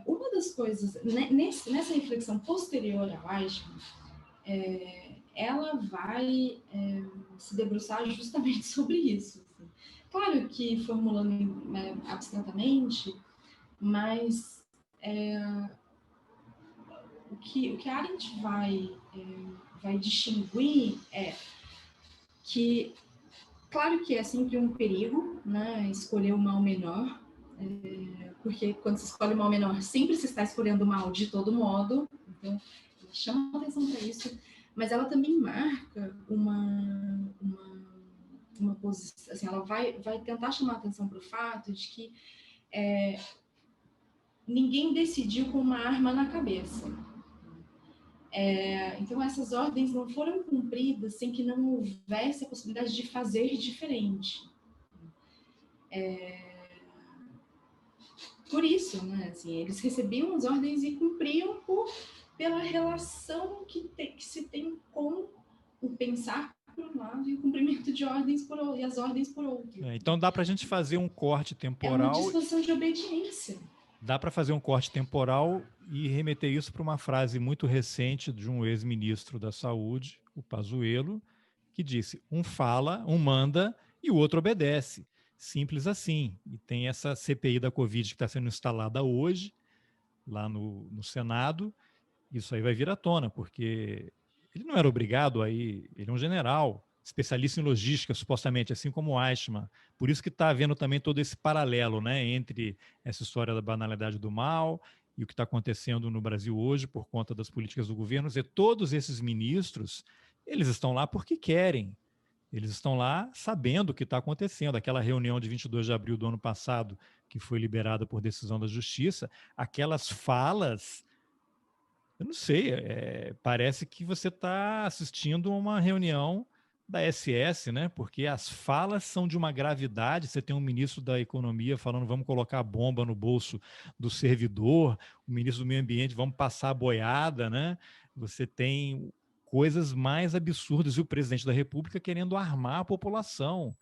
Uma das coisas, nessa reflexão posterior ao Eichmann, ela vai se debruçar justamente sobre isso. Assim. Claro que formulando abstratamente, mas o que a Arendt vai distinguir é que, claro que é sempre um perigo, né, escolher o mal menor, porque quando se escolhe o mal menor, sempre se está escolhendo o mal de todo modo, então chama atenção para isso, mas ela também marca uma posição, assim, ela vai tentar chamar atenção para o fato de que ninguém decidiu com uma arma na cabeça. Então, essas ordens não foram cumpridas sem que não houvesse a possibilidade de fazer diferente. Por isso, né, assim, eles recebiam as ordens e cumpriam pela relação que se tem com o pensar por um lado lado e o cumprimento de ordens e as ordens por outro. Então dá para a gente fazer um corte temporal. É uma disposição de obediência. Dá para fazer um corte temporal e remeter isso para uma frase muito recente de um ex-ministro da Saúde, o Pazuello, que disse: um fala, um manda e o outro obedece. Simples assim. E tem essa CPI da Covid que está sendo instalada hoje, lá no Senado. Isso aí vai vir à tona, porque ele não era obrigado a ir, ele é um general, especialista em logística, supostamente, assim como o Eichmann. Por isso que está havendo também todo esse paralelo, né, entre essa história da banalidade do mal e o que está acontecendo no Brasil hoje por conta das políticas do governo. E todos esses ministros, eles estão lá porque querem. Eles estão lá sabendo o que está acontecendo. Aquela reunião de 22 de abril do ano passado, que foi liberada por decisão da Justiça, aquelas falas, eu não sei, parece que você está assistindo a uma reunião da SS, né? Porque as falas são de uma gravidade. Você tem um ministro da Economia falando: vamos colocar a bomba no bolso do servidor, o ministro do Meio Ambiente: vamos passar a boiada, né? Você tem coisas mais absurdas, e o presidente da República querendo armar a população,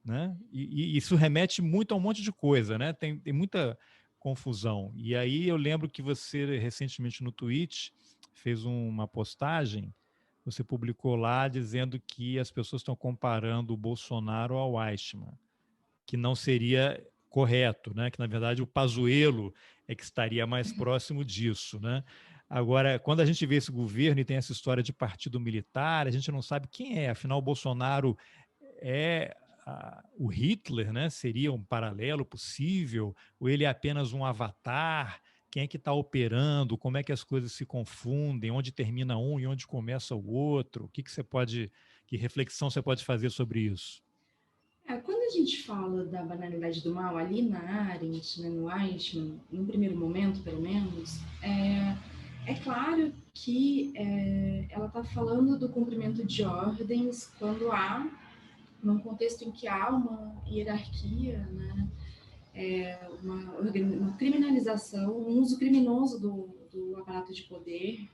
né? E isso remete muito a um monte de coisa, né? Tem muita confusão. E aí eu lembro que você recentemente no Twitch fez uma postagem, você publicou lá dizendo que as pessoas estão comparando o Bolsonaro ao Eichmann, que não seria correto, né? Que na verdade o Pazuello é que estaria mais próximo disso, né? Agora, quando a gente vê esse governo e tem essa história de partido militar, a gente não sabe quem é. Afinal, o Bolsonaro é o Hitler, né? Seria um paralelo possível? Ou ele é apenas um avatar? Quem é que está operando? Como é que as coisas se confundem? Onde termina um e onde começa o outro? Que reflexão você pode fazer sobre isso? Quando a gente fala da banalidade do mal, ali na Arendt, né, no Eichmann, no primeiro momento, pelo menos, é claro que ela está falando do cumprimento de ordens quando há, num contexto em que há uma hierarquia, né, uma criminalização, um uso criminoso do aparato de poder,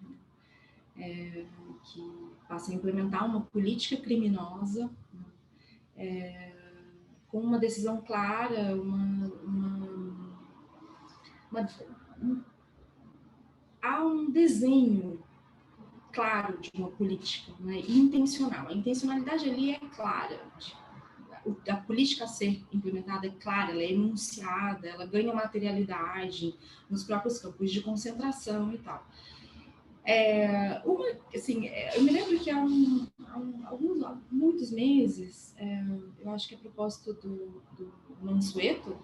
que passa a implementar uma política criminosa, com uma decisão clara, há um desenho claro de uma política, né, intencional. A intencionalidade ali é clara, a política a ser implementada é clara, ela é enunciada, ela ganha materialidade nos próprios campos de concentração e tal. Eu me lembro que há muitos meses, eu acho que a propósito do Mansueto,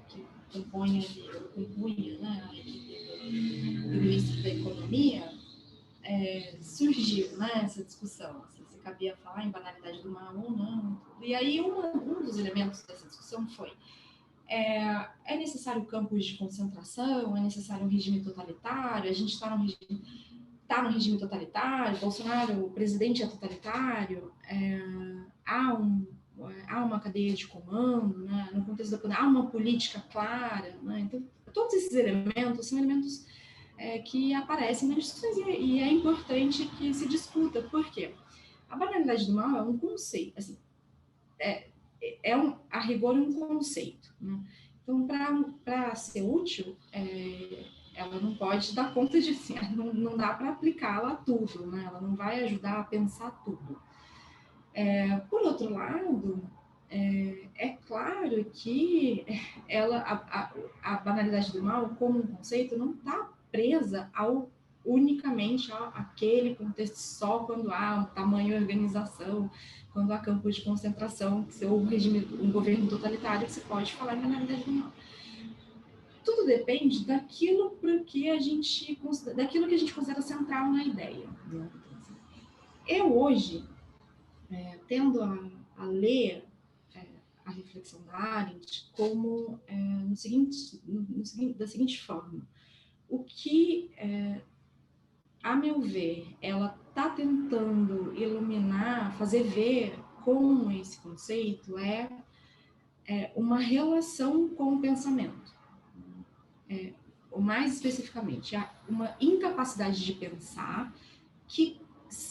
que compunha, né, do ministro da Economia, surgiu, né, essa discussão, se cabia falar em banalidade do mal ou não. E aí um dos elementos dessa discussão foi: é necessário campos de concentração, é necessário um regime totalitário, a gente está num regime totalitário, Bolsonaro, o presidente é totalitário, há uma cadeia de comando, né, no contexto da pandemia, há uma política clara, né, então todos esses elementos são elementos que aparecem nas discussões e é importante que se discuta, porque a banalidade do mal é um conceito, assim, a rigor um conceito, né? Então, para ser útil, ela não pode dar conta de si, não dá para aplicá-la a tudo, né? Ela não vai ajudar a pensar tudo. Por outro lado, é claro que a banalidade do mal, como um conceito, não está presa unicamente àquele contexto só quando há um tamanho organização, quando há campos de concentração, ou um governo totalitário, que se pode falar em banalidade do mal. Tudo depende daquilo que a gente considera central na ideia. Eu hoje, tendo a ler a reflexão da Arendt como da seguinte forma: o que, a meu ver, ela está tentando iluminar, fazer ver como esse conceito é uma relação com o pensamento. Ou mais especificamente, uma incapacidade de pensar que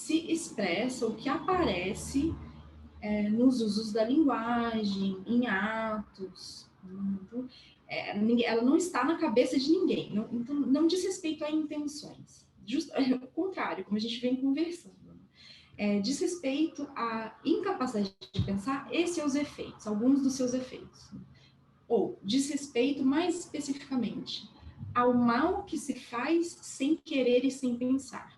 se expressa ou que aparece nos usos da linguagem, em atos. Então, ela não está na cabeça de ninguém. Então, não diz respeito a intenções. O contrário, como a gente vem conversando. Diz respeito à incapacidade de pensar e seus efeitos, alguns dos seus efeitos. Ou diz respeito, mais especificamente, ao mal que se faz sem querer e sem pensar.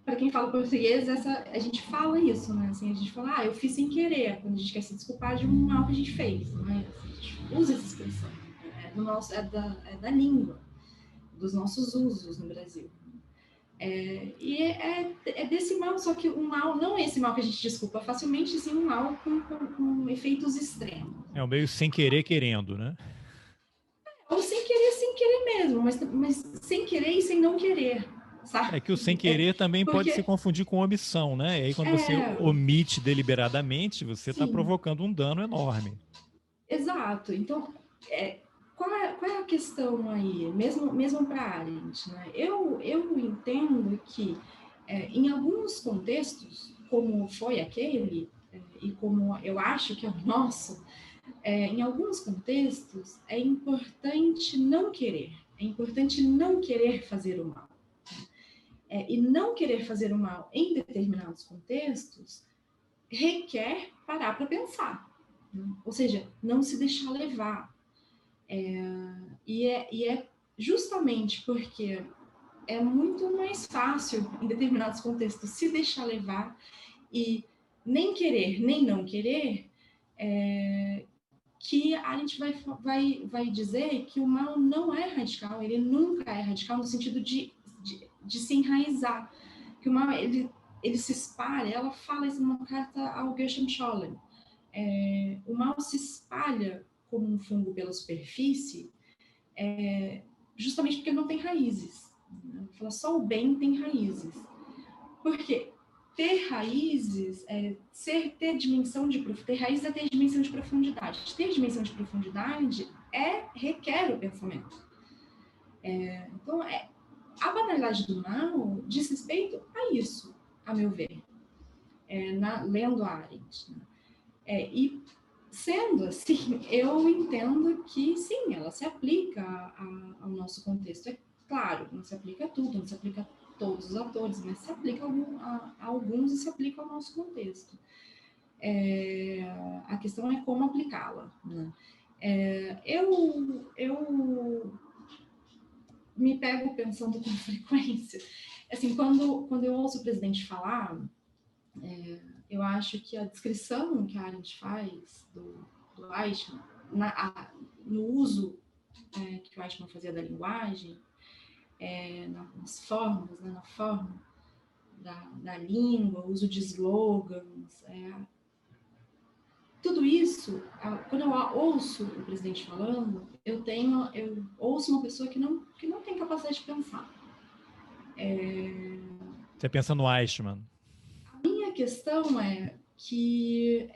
Para quem fala português, a gente fala isso, né? Assim, a gente fala, eu fiz sem querer, quando a gente quer se desculpar de um mal que a gente fez. Né? A gente usa essa expressão. É da língua, dos nossos usos no Brasil. E é desse mal, só que um mal, não esse mal que a gente desculpa facilmente, sim um mal com efeitos extremos. É o meio sem querer, querendo, né? Ou sem querer mesmo, mas sem querer e sem não querer, sabe? É que o sem querer também pode se confundir com omissão, né? E aí quando você omite deliberadamente, você está provocando um dano enorme. Exato. Então, qual é a questão aí, mesmo para a Arendt, né? Eu entendo que, em alguns contextos, como foi aquele, e como eu acho que é o nosso, em alguns contextos, é importante não querer. É importante não querer fazer o mal. E não querer fazer o mal em determinados contextos requer parar para pensar. Né? Ou seja, não se deixar levar. E é justamente porque é muito mais fácil, em determinados contextos, se deixar levar e nem querer, nem não querer, que a gente vai dizer que o mal não é radical, ele nunca é radical no sentido de se enraizar. Que o mal, ele se espalha, ela fala isso numa carta ao Gershom Scholem. O mal se espalha como um fungo pela superfície, justamente porque não tem raízes. Fala, só o bem tem raízes. Por quê? Ter raízes, ter dimensão de ter raiz é ter dimensão de profundidade. Ter dimensão de profundidade requer o pensamento. Então, a banalidade do mal diz respeito a isso, a meu ver, lendo a Arendt. Né? E sendo assim, eu entendo que sim, ela se aplica ao nosso contexto. É claro, não se aplica a tudo, não se aplica a todos os atores, mas se aplica a alguns e se aplica ao nosso contexto. A questão é como aplicá-la. Né? Eu me pego pensando com frequência. Assim, quando eu ouço o presidente falar, eu acho que a descrição que a Arendt faz do Eichmann, no uso que o Eichmann fazia da linguagem, nas formas, né, na forma da língua, uso de slogans, tudo isso, quando eu ouço o presidente falando, eu ouço uma pessoa que não tem capacidade de pensar. Você pensa no Eichmann. A minha questão é que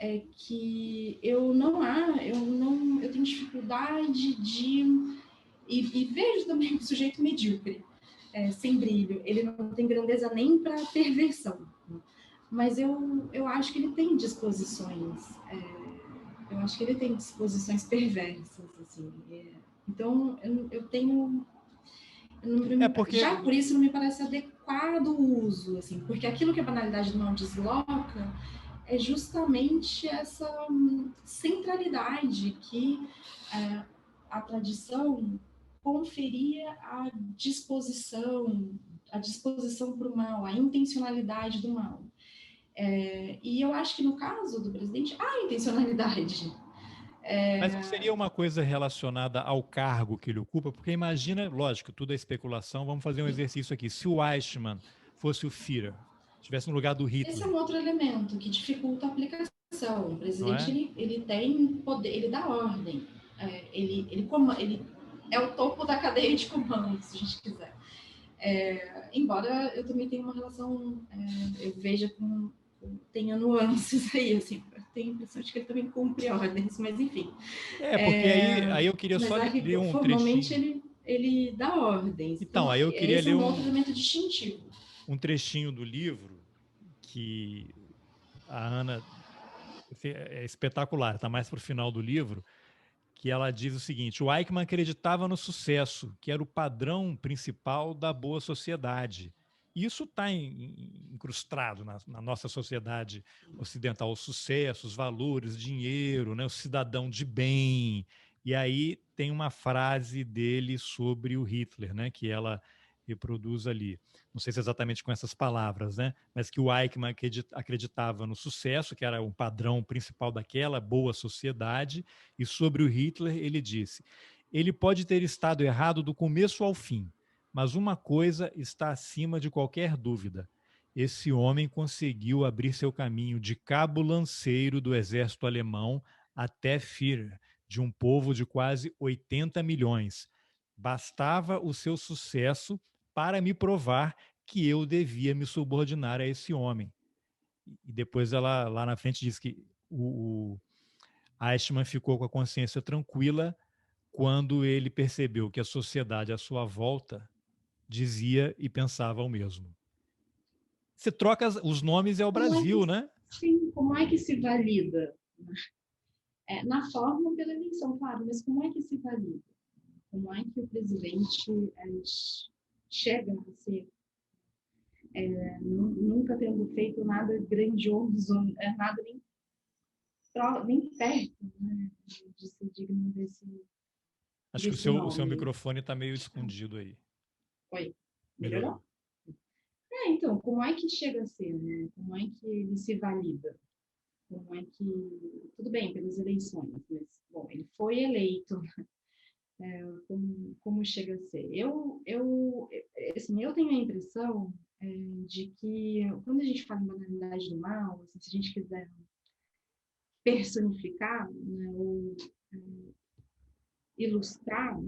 eu tenho dificuldade e vejo também um sujeito medíocre, sem brilho. Ele não tem grandeza nem para perversão. Mas eu acho que ele tem disposições, perversas, assim. Então, eu tenho... Já por isso não me parece adequado o uso, assim, porque aquilo que a banalidade do mal desloca é justamente essa centralidade que a tradição conferia à disposição para o mal, à intencionalidade do mal. E eu acho que no caso do presidente há intencionalidade. Mas seria uma coisa relacionada ao cargo que ele ocupa? Porque imagina, lógico, tudo é especulação, vamos fazer um exercício aqui. Se o Eichmann fosse o Führer, estivesse no lugar do Hitler... Esse é um outro elemento que dificulta a aplicação. O presidente, ele tem poder, ele dá ordem. Ele é o topo da cadeia de comando, se a gente quiser. Embora eu também tenha uma relação, eu veja tenha nuances aí, assim, eu tenho a impressão de que ele também cumpre ordens, mas enfim. Porque aí eu queria só ler um formalmente trechinho. ele dá ordens. Então, aí eu queria ler um outro elemento distintivo. Um trechinho do livro que a Ana é espetacular, está mais para o final do livro, que ela diz o seguinte: o Eichmann acreditava no sucesso, que era o padrão principal da boa sociedade. Isso está incrustado na nossa sociedade ocidental, o sucesso, os valores, dinheiro, né, o cidadão de bem. E aí tem uma frase dele sobre o Hitler, né, que ela reproduz ali. Não sei se é exatamente com essas palavras, né, mas que o Eichmann acreditava no sucesso, que era o padrão principal daquela boa sociedade, e sobre o Hitler ele disse: ele pode ter estado errado do começo ao fim, mas uma coisa está acima de qualquer dúvida. Esse homem conseguiu abrir seu caminho de cabo lanceiro do exército alemão até Führer, de um povo de quase 80 milhões. Bastava o seu sucesso para me provar que eu devia me subordinar a esse homem. E depois ela, lá na frente, diz que o Eichmann ficou com a consciência tranquila quando ele percebeu que a sociedade à sua volta dizia e pensava o mesmo. Você troca os nomes, é o Brasil, né? Sim, como é que se valida? Na forma pela eleição, claro, mas como é que se valida? Como é que o presidente chega a ser, nunca tendo feito nada grandioso, nada nem perto, né, de ser digno Acho que o seu nome. microfone está meio escondido aí. Oi, Melhorou? Então, como é que chega a ser, né? Como é que ele se valida? Como é que... Tudo bem, pelas eleições, mas, bom, ele foi eleito. Como chega a ser? Assim, eu tenho a impressão de que, quando a gente fala em banalidade do mal, assim, se a gente quiser personificar, né, ou ilustrar,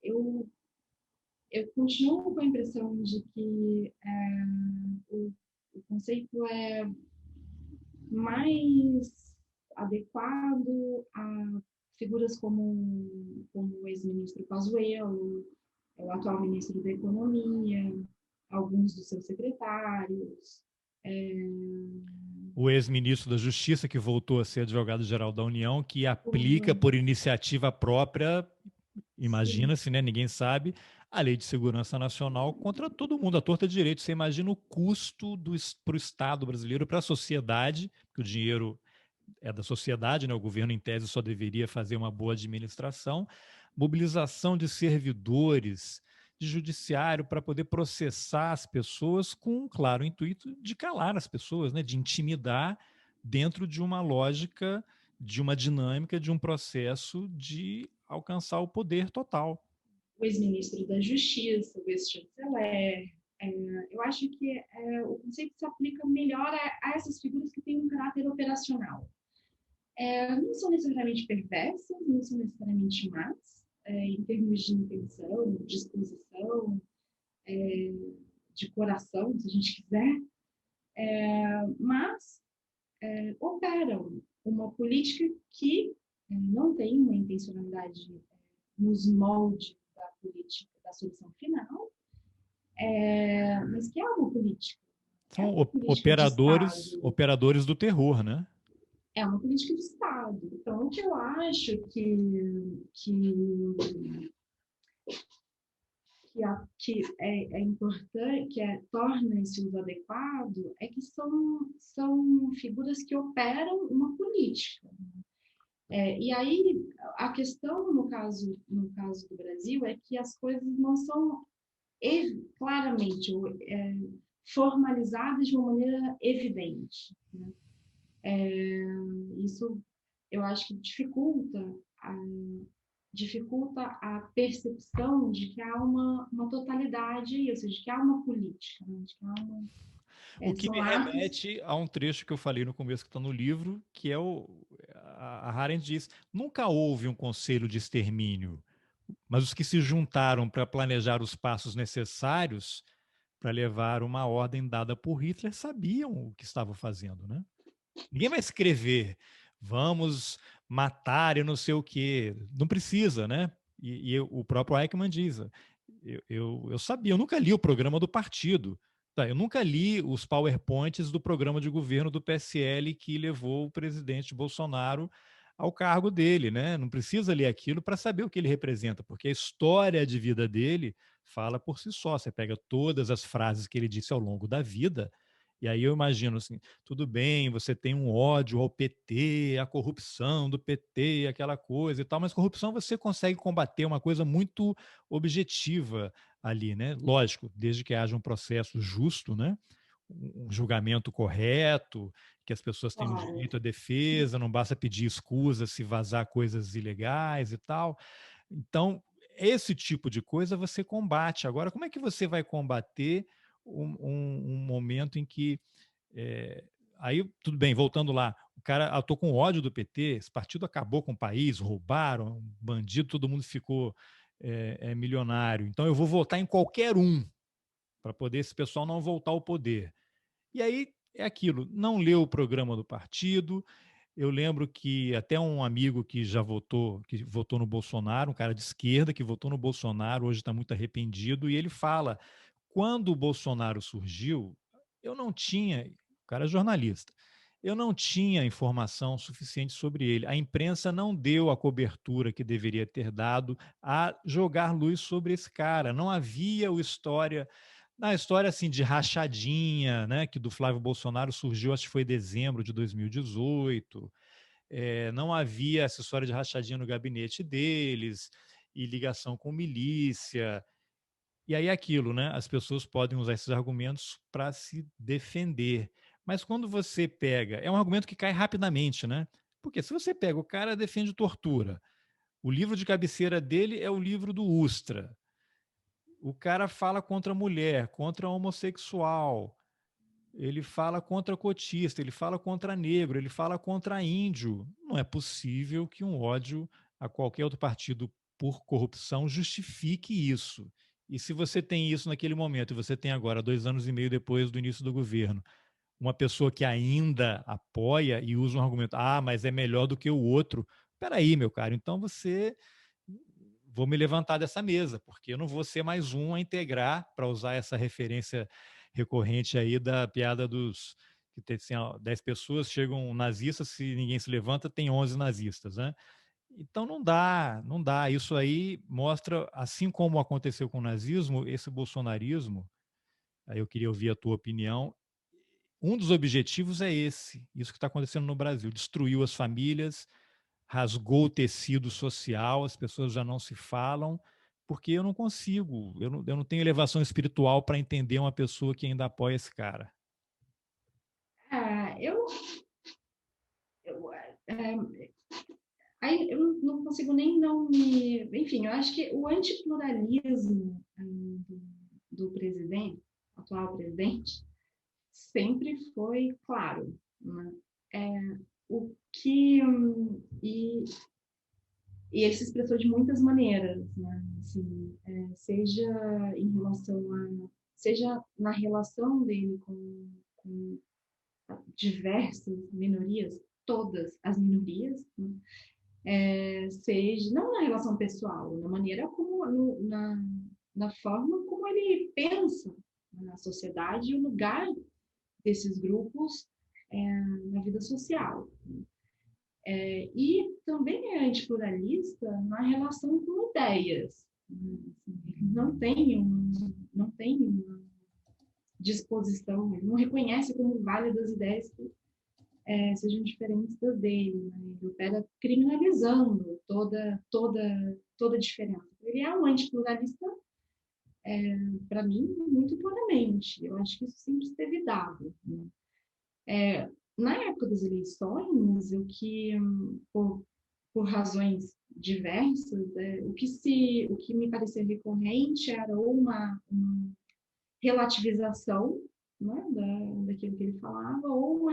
eu, eu continuo com a impressão de que o conceito é mais adequado a figuras como o ex-ministro Pazuello, o atual ministro da Economia, alguns dos seus secretários. O ex-ministro da Justiça, que voltou a ser advogado-geral da União, que aplica por iniciativa própria, imagina-se, né? Ninguém sabe, a Lei de Segurança Nacional contra todo mundo, a torta de direito. Você imagina o custo para o Estado brasileiro, para a sociedade, que o dinheiro é da sociedade, né? O governo, em tese, só deveria fazer uma boa administração, mobilização de servidores, de judiciário para poder processar as pessoas com um claro intuito de calar as pessoas, né? De intimidar dentro de uma lógica, de uma dinâmica, de um processo de alcançar o poder total. O ex-ministro da Justiça, o ex-chanceler. Eu acho que o conceito se aplica melhor a essas figuras que têm um caráter operacional. Não são necessariamente perversas, não são necessariamente más, em termos de intenção, de disposição, de coração, se a gente quiser, mas operam uma política que não tem uma intencionalidade nos moldes da política da solução final, mas que é uma política. São operadores do terror, né? É uma política de Estado. Então, o que eu acho que é importante, torna esse uso adequado, é que são figuras que operam uma política. E aí, a questão, no caso do Brasil, é que as coisas não são claramente formalizadas de uma maneira evidente, né? Isso, eu acho que dificulta a percepção de que há uma totalidade, ou seja, de que há uma política, né? De que há uma... O que me remete a um trecho que eu falei no começo, que está no livro, que é a Arendt diz: nunca houve um conselho de extermínio, mas os que se juntaram para planejar os passos necessários para levar uma ordem dada por Hitler sabiam o que estavam fazendo, né? Ninguém vai escrever, vamos matar e não sei o quê. Não precisa, né? E o próprio Eichmann diz, eu sabia, eu nunca li o programa do partido, Eu nunca li os PowerPoints do programa de governo do PSL que levou o presidente Bolsonaro ao cargo dele, né? Não precisa ler aquilo para saber o que ele representa, porque a história de vida dele fala por si só. Você pega todas as frases que ele disse ao longo da vida, e aí eu imagino assim, tudo bem, você tem um ódio ao PT, a corrupção do PT, aquela coisa e tal, mas corrupção você consegue combater, uma coisa muito objetiva ali, né? Lógico, desde que haja um processo justo, né? Um julgamento correto, que as pessoas tenham Claro. direito à defesa, não basta pedir escusas se vazar coisas ilegais e tal. Então, esse tipo de coisa você combate. Agora, como é que você vai combater um momento em que. é, Aí, tudo bem, voltando lá, o cara atuou com ódio do PT, esse partido acabou com o país, roubaram, bandido, todo mundo ficou milionário. Então, eu vou votar em qualquer um para poder esse pessoal não voltar ao poder. E aí é aquilo, não leu o programa do partido. Eu lembro que até um amigo que votou no Bolsonaro, um cara de esquerda que votou no Bolsonaro, hoje está muito arrependido, e ele fala: quando o Bolsonaro surgiu, eu não tinha, o cara é jornalista, eu não tinha informação suficiente sobre ele. A imprensa não deu a cobertura que deveria ter dado a jogar luz sobre esse cara. Não havia o história na história assim de rachadinha, né, que do Flávio Bolsonaro surgiu, acho que foi em dezembro de 2018. Não havia essa história de rachadinha no gabinete deles e ligação com milícia. E aí aquilo, né? As pessoas podem usar esses argumentos para se defender. Mas quando você pega, é um argumento que cai rapidamente, né? Porque se você pega, o cara defende tortura. O livro de cabeceira dele é o livro do Ustra. O cara fala contra a mulher, contra a homossexual, ele fala contra cotista, ele fala contra negro, ele fala contra índio. Não é possível que um ódio a qualquer outro partido por corrupção justifique isso. E se você tem isso naquele momento, e você tem agora, 2 anos e meio depois do início do governo, uma pessoa que ainda apoia e usa um argumento, mas é melhor do que o outro. Peraí, meu caro, então você vou me levantar dessa mesa, porque eu não vou ser mais um a integrar, para usar essa referência recorrente aí da piada dos que tem assim, 10 pessoas, chegam nazistas, se ninguém se levanta, tem 11 nazistas, né? Então não dá, não dá. Isso aí mostra, assim como aconteceu com o nazismo, esse bolsonarismo, aí eu queria ouvir a tua opinião, um dos objetivos é esse, isso que está acontecendo no Brasil, destruiu as famílias, rasgou o tecido social, as pessoas já não se falam, porque eu não consigo, eu não tenho elevação espiritual para entender uma pessoa que ainda apoia esse cara. Ah, eu, aí eu não consigo nem não me. Enfim, eu acho que o antipluralismo do presidente, atual presidente, sempre foi claro. Né? O que. E ele se expressou de muitas maneiras, né? Assim, seja em relação a. Seja na relação dele com diversas minorias, todas as minorias, né? Seja não na relação pessoal, na maneira como na forma como ele pensa na sociedade e o lugar desses grupos na vida social. E também é antipluralista na relação com ideias. Não tem uma disposição, ele não reconhece como válidas ideias que sejam diferentes das dele, né? Ele opera criminalizando toda diferença. Ele é um antipluralista, para mim, muito claramente. Eu acho que isso sempre esteve dado. Né? Na época das eleições, por razões diversas, o que me parecia recorrente era uma relativização, né, daquilo que ele falava, ou uma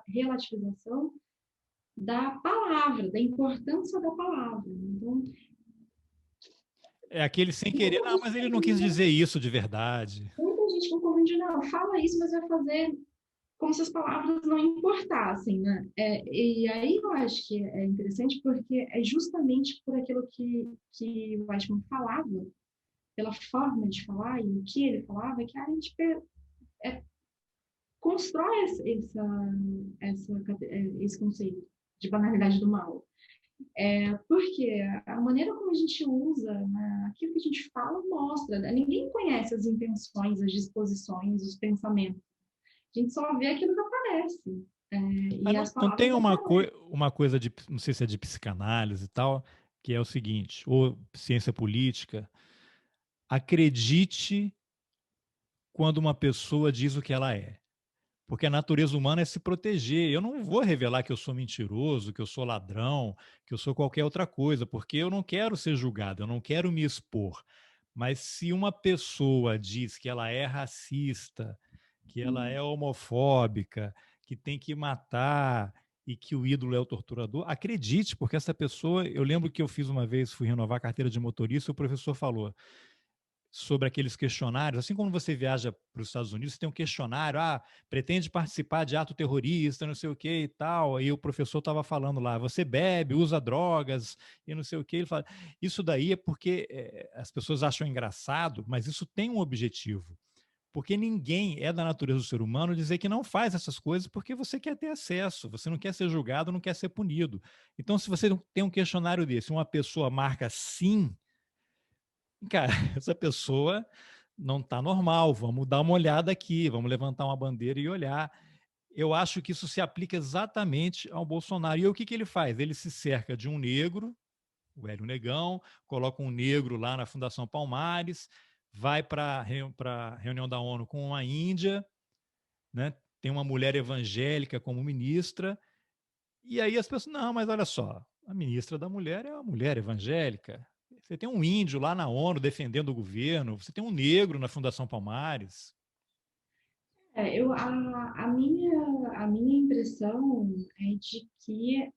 relativização da palavra, da importância da palavra. Então, É aquele sem querer, não, mas ele não quis dizer isso de verdade. muita gente concordando de, não, fala isso, mas vai fazer como se as palavras não importassem, né? E aí eu acho que é interessante porque é justamente por aquilo que o Weissman falava, pela forma de falar e o que ele falava, que a gente constrói esse conceito de banalidade do mal. Porque a maneira como a gente usa, né, aquilo que a gente fala mostra, né? Ninguém conhece as intenções, as disposições, os pensamentos. A gente só vê aquilo que aparece. Mas E as não tem palavras aparecem. uma coisa de, não sei se é de psicanálise e tal, que é o seguinte, ou ciência política, acredite quando uma pessoa diz o que ela é. Porque a natureza humana é se proteger. Eu não vou revelar que eu sou mentiroso, que eu sou ladrão, que eu sou qualquer outra coisa, porque eu não quero ser julgado, eu não quero me expor. Mas se uma pessoa diz que ela é racista, que ela é homofóbica, que tem que matar e que o ídolo é o torturador, acredite, porque essa pessoa, eu lembro que eu fiz uma vez, fui renovar a carteira de motorista, e o professor falou sobre aqueles questionários, assim como você viaja para os Estados Unidos, você tem um questionário, pretende participar de ato terrorista, não sei o que e tal, e o professor estava falando lá, você bebe, usa drogas e não sei o que, ele fala, isso daí é porque as pessoas acham engraçado, mas isso tem um objetivo, porque ninguém é da natureza do ser humano dizer que não faz essas coisas porque você quer ter acesso, você não quer ser julgado, não quer ser punido. Então, se você tem um questionário desse, uma pessoa marca sim, cara, essa pessoa não está normal, vamos dar uma olhada aqui, vamos levantar uma bandeira e olhar. Eu acho que isso se aplica exatamente ao Bolsonaro. E o que ele faz? Ele se cerca de um negro, o Hélio Negão, coloca um negro lá na Fundação Palmares, vai para a reunião da ONU com uma índia, né? Tem uma mulher evangélica como ministra, e aí as pessoas, não, mas olha só, a ministra da mulher é uma mulher evangélica. Você tem um índio lá na ONU defendendo o governo, você tem um negro na Fundação Palmares. A minha impressão é de que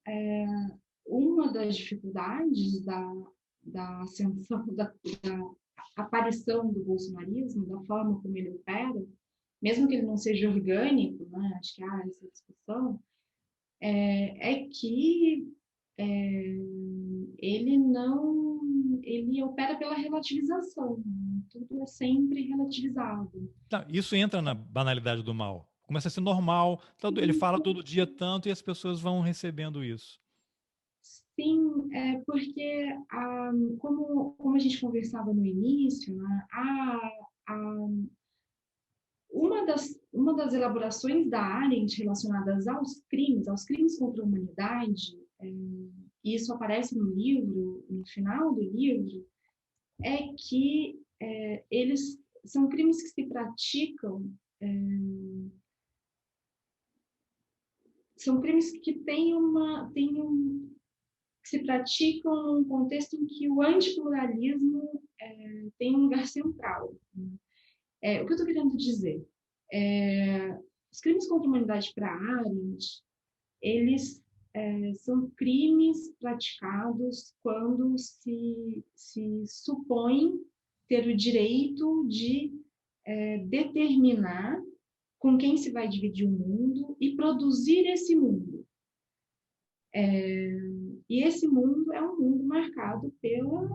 uma das dificuldades da ascensão, da aparição do bolsonarismo, da forma como ele opera, mesmo que ele não seja orgânico, né, acho que há essa discussão, é que ele não, ele opera pela relativização, né? Tudo é sempre relativizado. Tá, isso entra na banalidade do mal. Começa a ser normal, ele fala todo dia tanto e as pessoas vão recebendo isso. Sim, porque como a gente conversava no início, né, uma das elaborações da Arendt relacionadas aos crimes contra a humanidade, e isso aparece no livro, no final do livro, é que eles são crimes que se praticam, são crimes que que se praticam num contexto em que o antipluralismo tem um lugar central. O que eu estou querendo dizer? Os crimes contra a humanidade para Arendt, eles são crimes praticados quando se supõe ter o direito de determinar com quem se vai dividir o mundo e produzir esse mundo. E esse mundo é um mundo marcado pela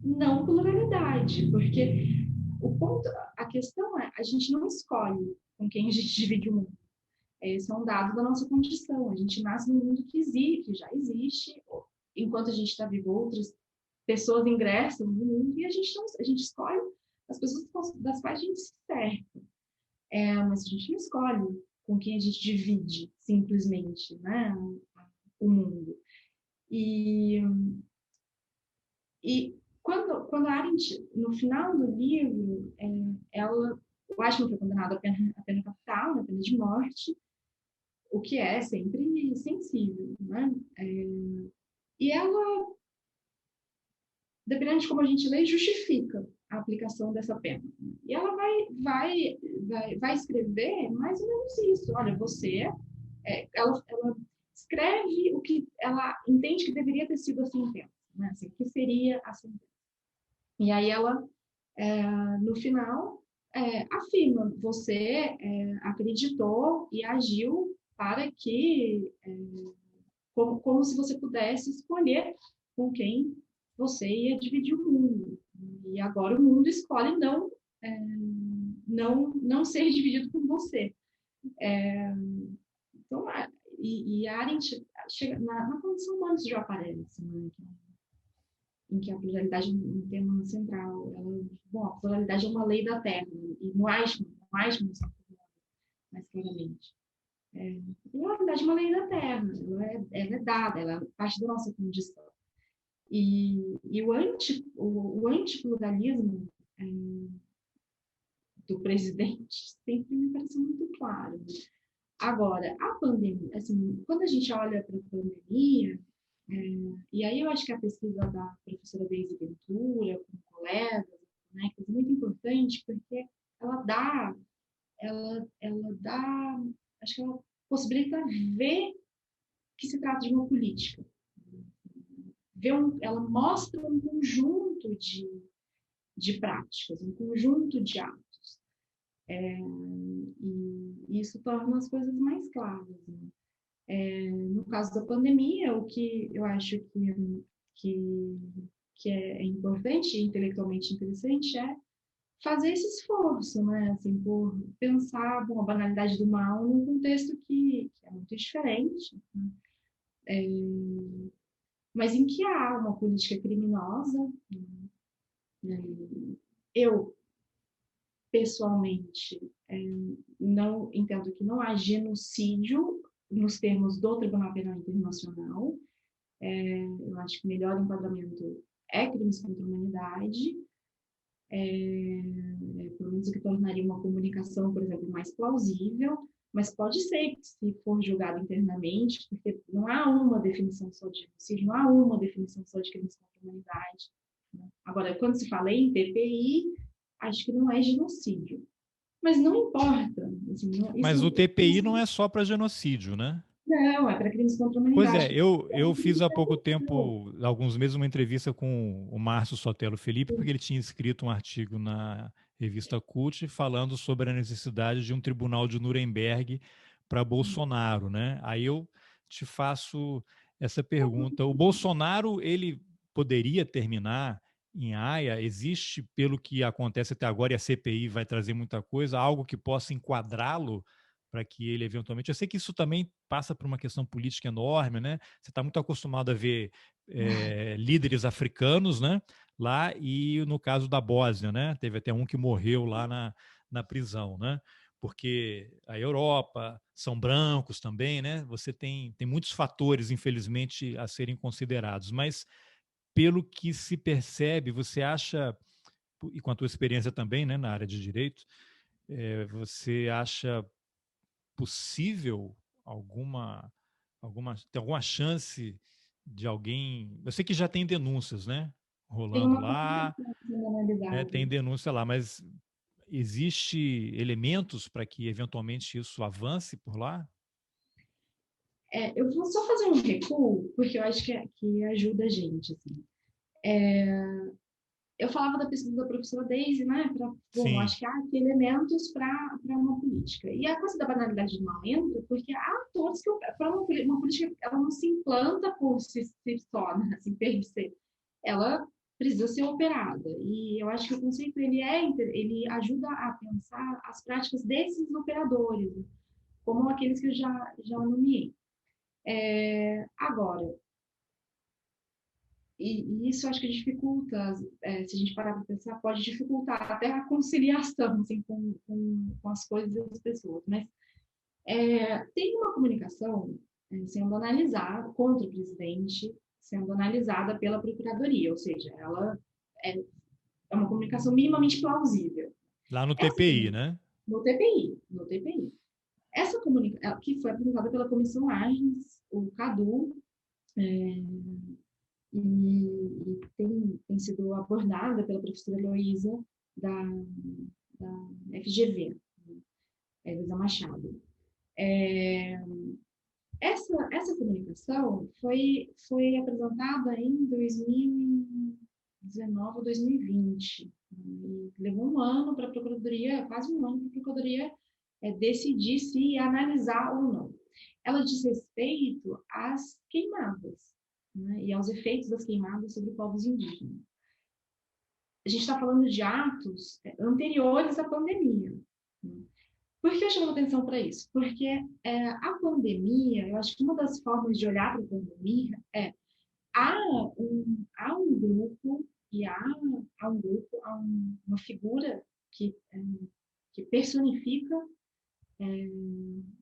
não pluralidade, porque a questão é, a gente não escolhe com quem a gente divide o mundo. Esse é um dado da nossa condição. A gente nasce num mundo que existe, que já existe. Enquanto a gente está vivo, outras pessoas ingressam no mundo e a gente escolhe as pessoas das quais a gente se cerca. Mas a gente não escolhe com quem a gente divide, simplesmente, né, o mundo. E quando a Arendt, no final do livro, o Eichmann foi condenado à pena capital, à pena de morte, o que é sempre sensível, né? E ela, dependendo de como a gente lê, justifica a aplicação dessa pena. E ela vai escrever mais ou menos isso. Olha, ela escreve o que ela entende que deveria ter sido a sentença, né? Assim, o que seria a sentença. E aí ela, no final, afirma: você acreditou e agiu para que, como se você pudesse escolher com quem você ia dividir o mundo. E agora o mundo escolhe não ser dividido com você. Então, e a Arendt chega na condição humana isso já aparece, né? Em que a pluralidade é um tema central. Bom, a pluralidade é uma lei da Terra, e no Eichmann mais claramente. A pluralidade é uma lei da Terra, ela é dada, ela é parte da nossa condição. E o antipluralismo do presidente sempre me pareceu muito claro. Agora, a pandemia, assim, quando a gente olha para a pandemia, e aí eu acho que a pesquisa da professora Deise Ventura, com colegas, né, que é muito importante, porque ela dá, acho que ela possibilita ver que se trata de uma política. Ela mostra um conjunto de práticas, um conjunto de atos. E isso torna as coisas mais claras. Né? No caso da pandemia, o que eu acho que é importante e intelectualmente interessante é fazer esse esforço, né? Assim, por pensar a banalidade do mal num contexto que é muito diferente, né? Mas em que há uma política criminosa. Né? Eu, pessoalmente, não entendo que não há genocídio nos termos do Tribunal Penal Internacional. Eu acho que o melhor enquadramento é crimes contra a humanidade, pelo menos o que tornaria uma comunicação, por exemplo, mais plausível, mas pode ser que, se for julgado internamente, porque não há uma definição só de genocídio, não há uma definição só de crimes contra a humanidade. Né? Agora, quando se fala em TPI, acho que não é genocídio. Mas não importa. Assim, Mas o TPI não é só para genocídio, né? Não, é para crimes contra a Pois é, humanidade. eu fiz há pouco tempo, alguns meses, uma entrevista com o Márcio Sotelo Felipe, porque ele tinha escrito um artigo na revista Cult falando sobre a necessidade de um tribunal de Nuremberg para Bolsonaro, né? Aí eu te faço essa pergunta. O Bolsonaro, ele poderia terminar em Haia? Existe, pelo que acontece até agora, e a CPI vai trazer muita coisa, algo que possa enquadrá-lo para que ele eventualmente. Eu sei que isso também passa por uma questão política enorme, né? Você está muito acostumado a ver líderes africanos, né? Lá e no caso da Bósnia, né? Teve até um que morreu lá na prisão, né? Porque a Europa são brancos também, né? Você tem muitos fatores, infelizmente, a serem considerados, mas pelo que se percebe, você acha, e com a tua experiência também, né, na área de direito, você acha possível tem alguma chance de alguém? Eu sei que já tem denúncias, né, Tem rolando uma lá, comunicação tem generalizada. denúncia lá, mas existe elementos para que eventualmente isso avance por lá? Eu vou só fazer um recuo, porque eu acho que ajuda a gente. Assim. Eu falava da pesquisa da professora Deise, né? Bom, Sim, acho que há aqui elementos para uma política. E a coisa da banalidade do mal entra, porque há atores que, para uma política, ela não se implanta por si só, né? Assim, per se. Ela precisa ser operada. E eu acho que o conceito ele ajuda a pensar as práticas desses operadores, né? Como aqueles que eu já nomeei. Agora, e isso acho que dificulta, se a gente parar para pensar, pode dificultar até a conciliação assim, com as coisas e as pessoas. Mas tem uma comunicação sendo analisada contra o presidente, sendo analisada pela Procuradoria, ou seja, ela é, é uma comunicação minimamente plausível. lá no Essa, TPI, né? no TPI. Essa comunicação, que foi apresentada pela Comissão Agnes, o CADU, e tem sido abordada pela professora Heloísa da FGV, Heloísa Machado. Essa comunicação foi apresentada em 2019 ou 2020. E levou um ano para a Procuradoria, quase um ano para a Procuradoria decidir se analisar ou não. Ela diz respeito às queimadas, né, e aos efeitos das queimadas sobre povos indígenas. A gente está falando de atos anteriores à pandemia. Né? Por que eu chamo atenção para isso? Porque a pandemia, eu acho que uma das formas de olhar para a pandemia há há um grupo e uma figura que personifica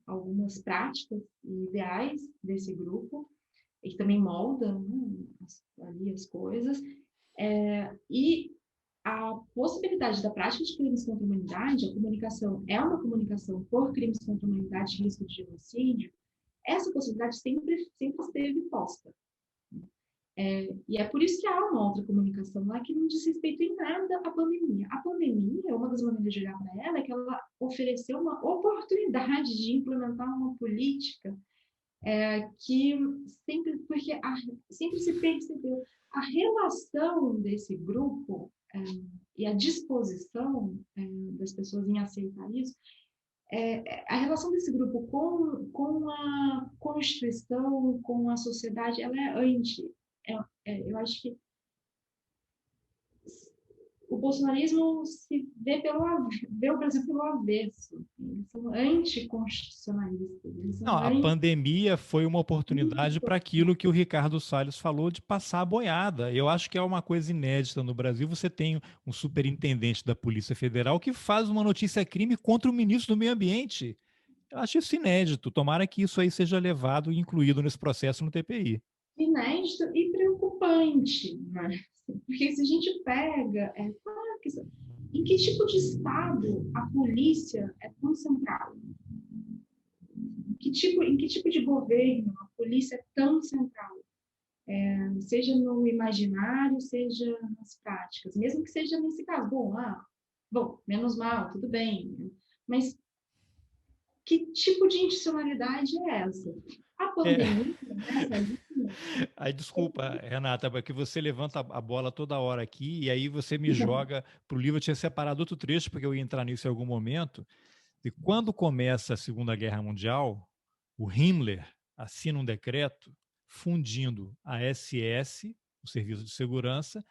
algumas práticas e ideais desse grupo e que também molda, né, ali as coisas. E a possibilidade da prática de crimes contra a humanidade, a comunicação é uma comunicação por crimes contra a humanidade, risco de genocídio, essa possibilidade sempre esteve posta. E é por isso que há uma outra comunicação lá que não diz respeito em nada à pandemia. A pandemia, uma das maneiras de olhar para ela é que ela ofereceu uma oportunidade de implementar uma política que sempre se percebeu a relação desse grupo e a disposição das pessoas em aceitar isso, a relação desse grupo com a Constituição, com a sociedade, ela é eu acho que o bolsonarismo vê o Brasil pelo avesso. Eles são anticonstitucionalistas. Eles Não, são a pandemia foi uma oportunidade para aquilo que o Ricardo Salles falou de passar a boiada. Eu acho que é uma coisa inédita no Brasil. Você tem um superintendente da Polícia Federal que faz uma notícia-crime contra o ministro do Meio Ambiente. Eu acho isso inédito. Tomara que isso aí seja levado e incluído nesse processo no TPI. inédito e preocupante, né? Porque se a gente pega, em que tipo de estado a polícia é tão central? Em que tipo de governo a polícia é tão central? Seja no imaginário, seja nas práticas, mesmo que seja nesse caso, bom, menos mal, tudo bem, mas que tipo de institucionalidade é essa? A pandemia, nessa linha, Aí, desculpa, Renata, porque você levanta a bola toda hora aqui e aí você me joga para o livro. Eu tinha separado outro trecho, porque eu ia entrar nisso em algum momento. E quando começa a Segunda Guerra Mundial, o Himmler assina um decreto fundindo a SS, o Serviço de Segurança,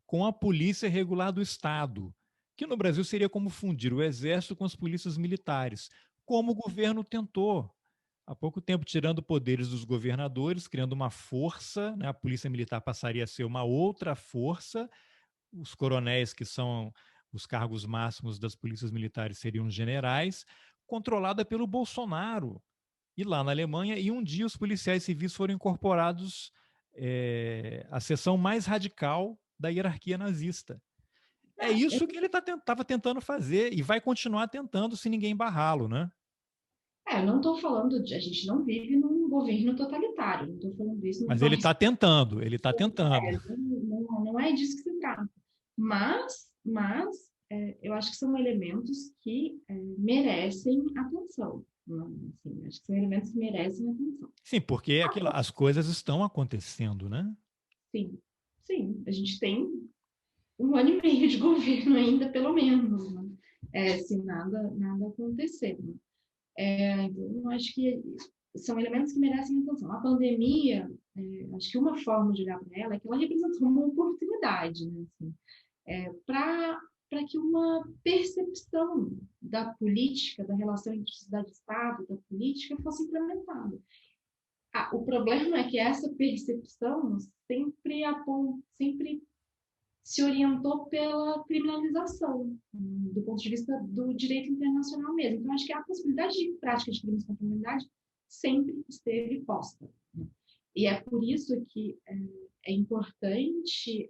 com a Polícia Regular do Estado, que no Brasil seria como fundir o Exército com as polícias militares, como o governo tentou há pouco tempo, tirando poderes dos governadores, criando uma força, né? A Polícia Militar passaria a ser uma outra força, os coronéis, que são os cargos máximos das polícias militares, seriam generais, controlada pelo Bolsonaro. E lá na Alemanha, e um dia os policiais civis foram incorporados à seção mais radical da hierarquia nazista. É isso que ele estava tentando fazer e vai continuar tentando se ninguém barrá-lo, né? eu não estou falando a gente não vive num governo totalitário, não estou falando isso num Mas ele país. está tentando, ele está tentando. Não é disso que se trata. Mas eu acho que são elementos que merecem atenção. Assim, acho que são elementos que merecem atenção. Sim, porque as coisas estão acontecendo, né? Sim, sim. A gente tem 1 ano e meio de governo ainda, pelo menos, né? Se nada acontecer. Né? Então, acho que são elementos que merecem atenção. A pandemia, acho que uma forma de olhar para ela é que ela representou uma oportunidade, né? Assim, para que uma percepção da política, da relação entre cidade e Estado, da política, fosse implementada. O problema é que essa percepção sempre se orientou pela criminalização, do ponto de vista do direito internacional mesmo. Então, acho que a possibilidade de prática de crimes contra a humanidade sempre esteve posta. E é por isso que é importante,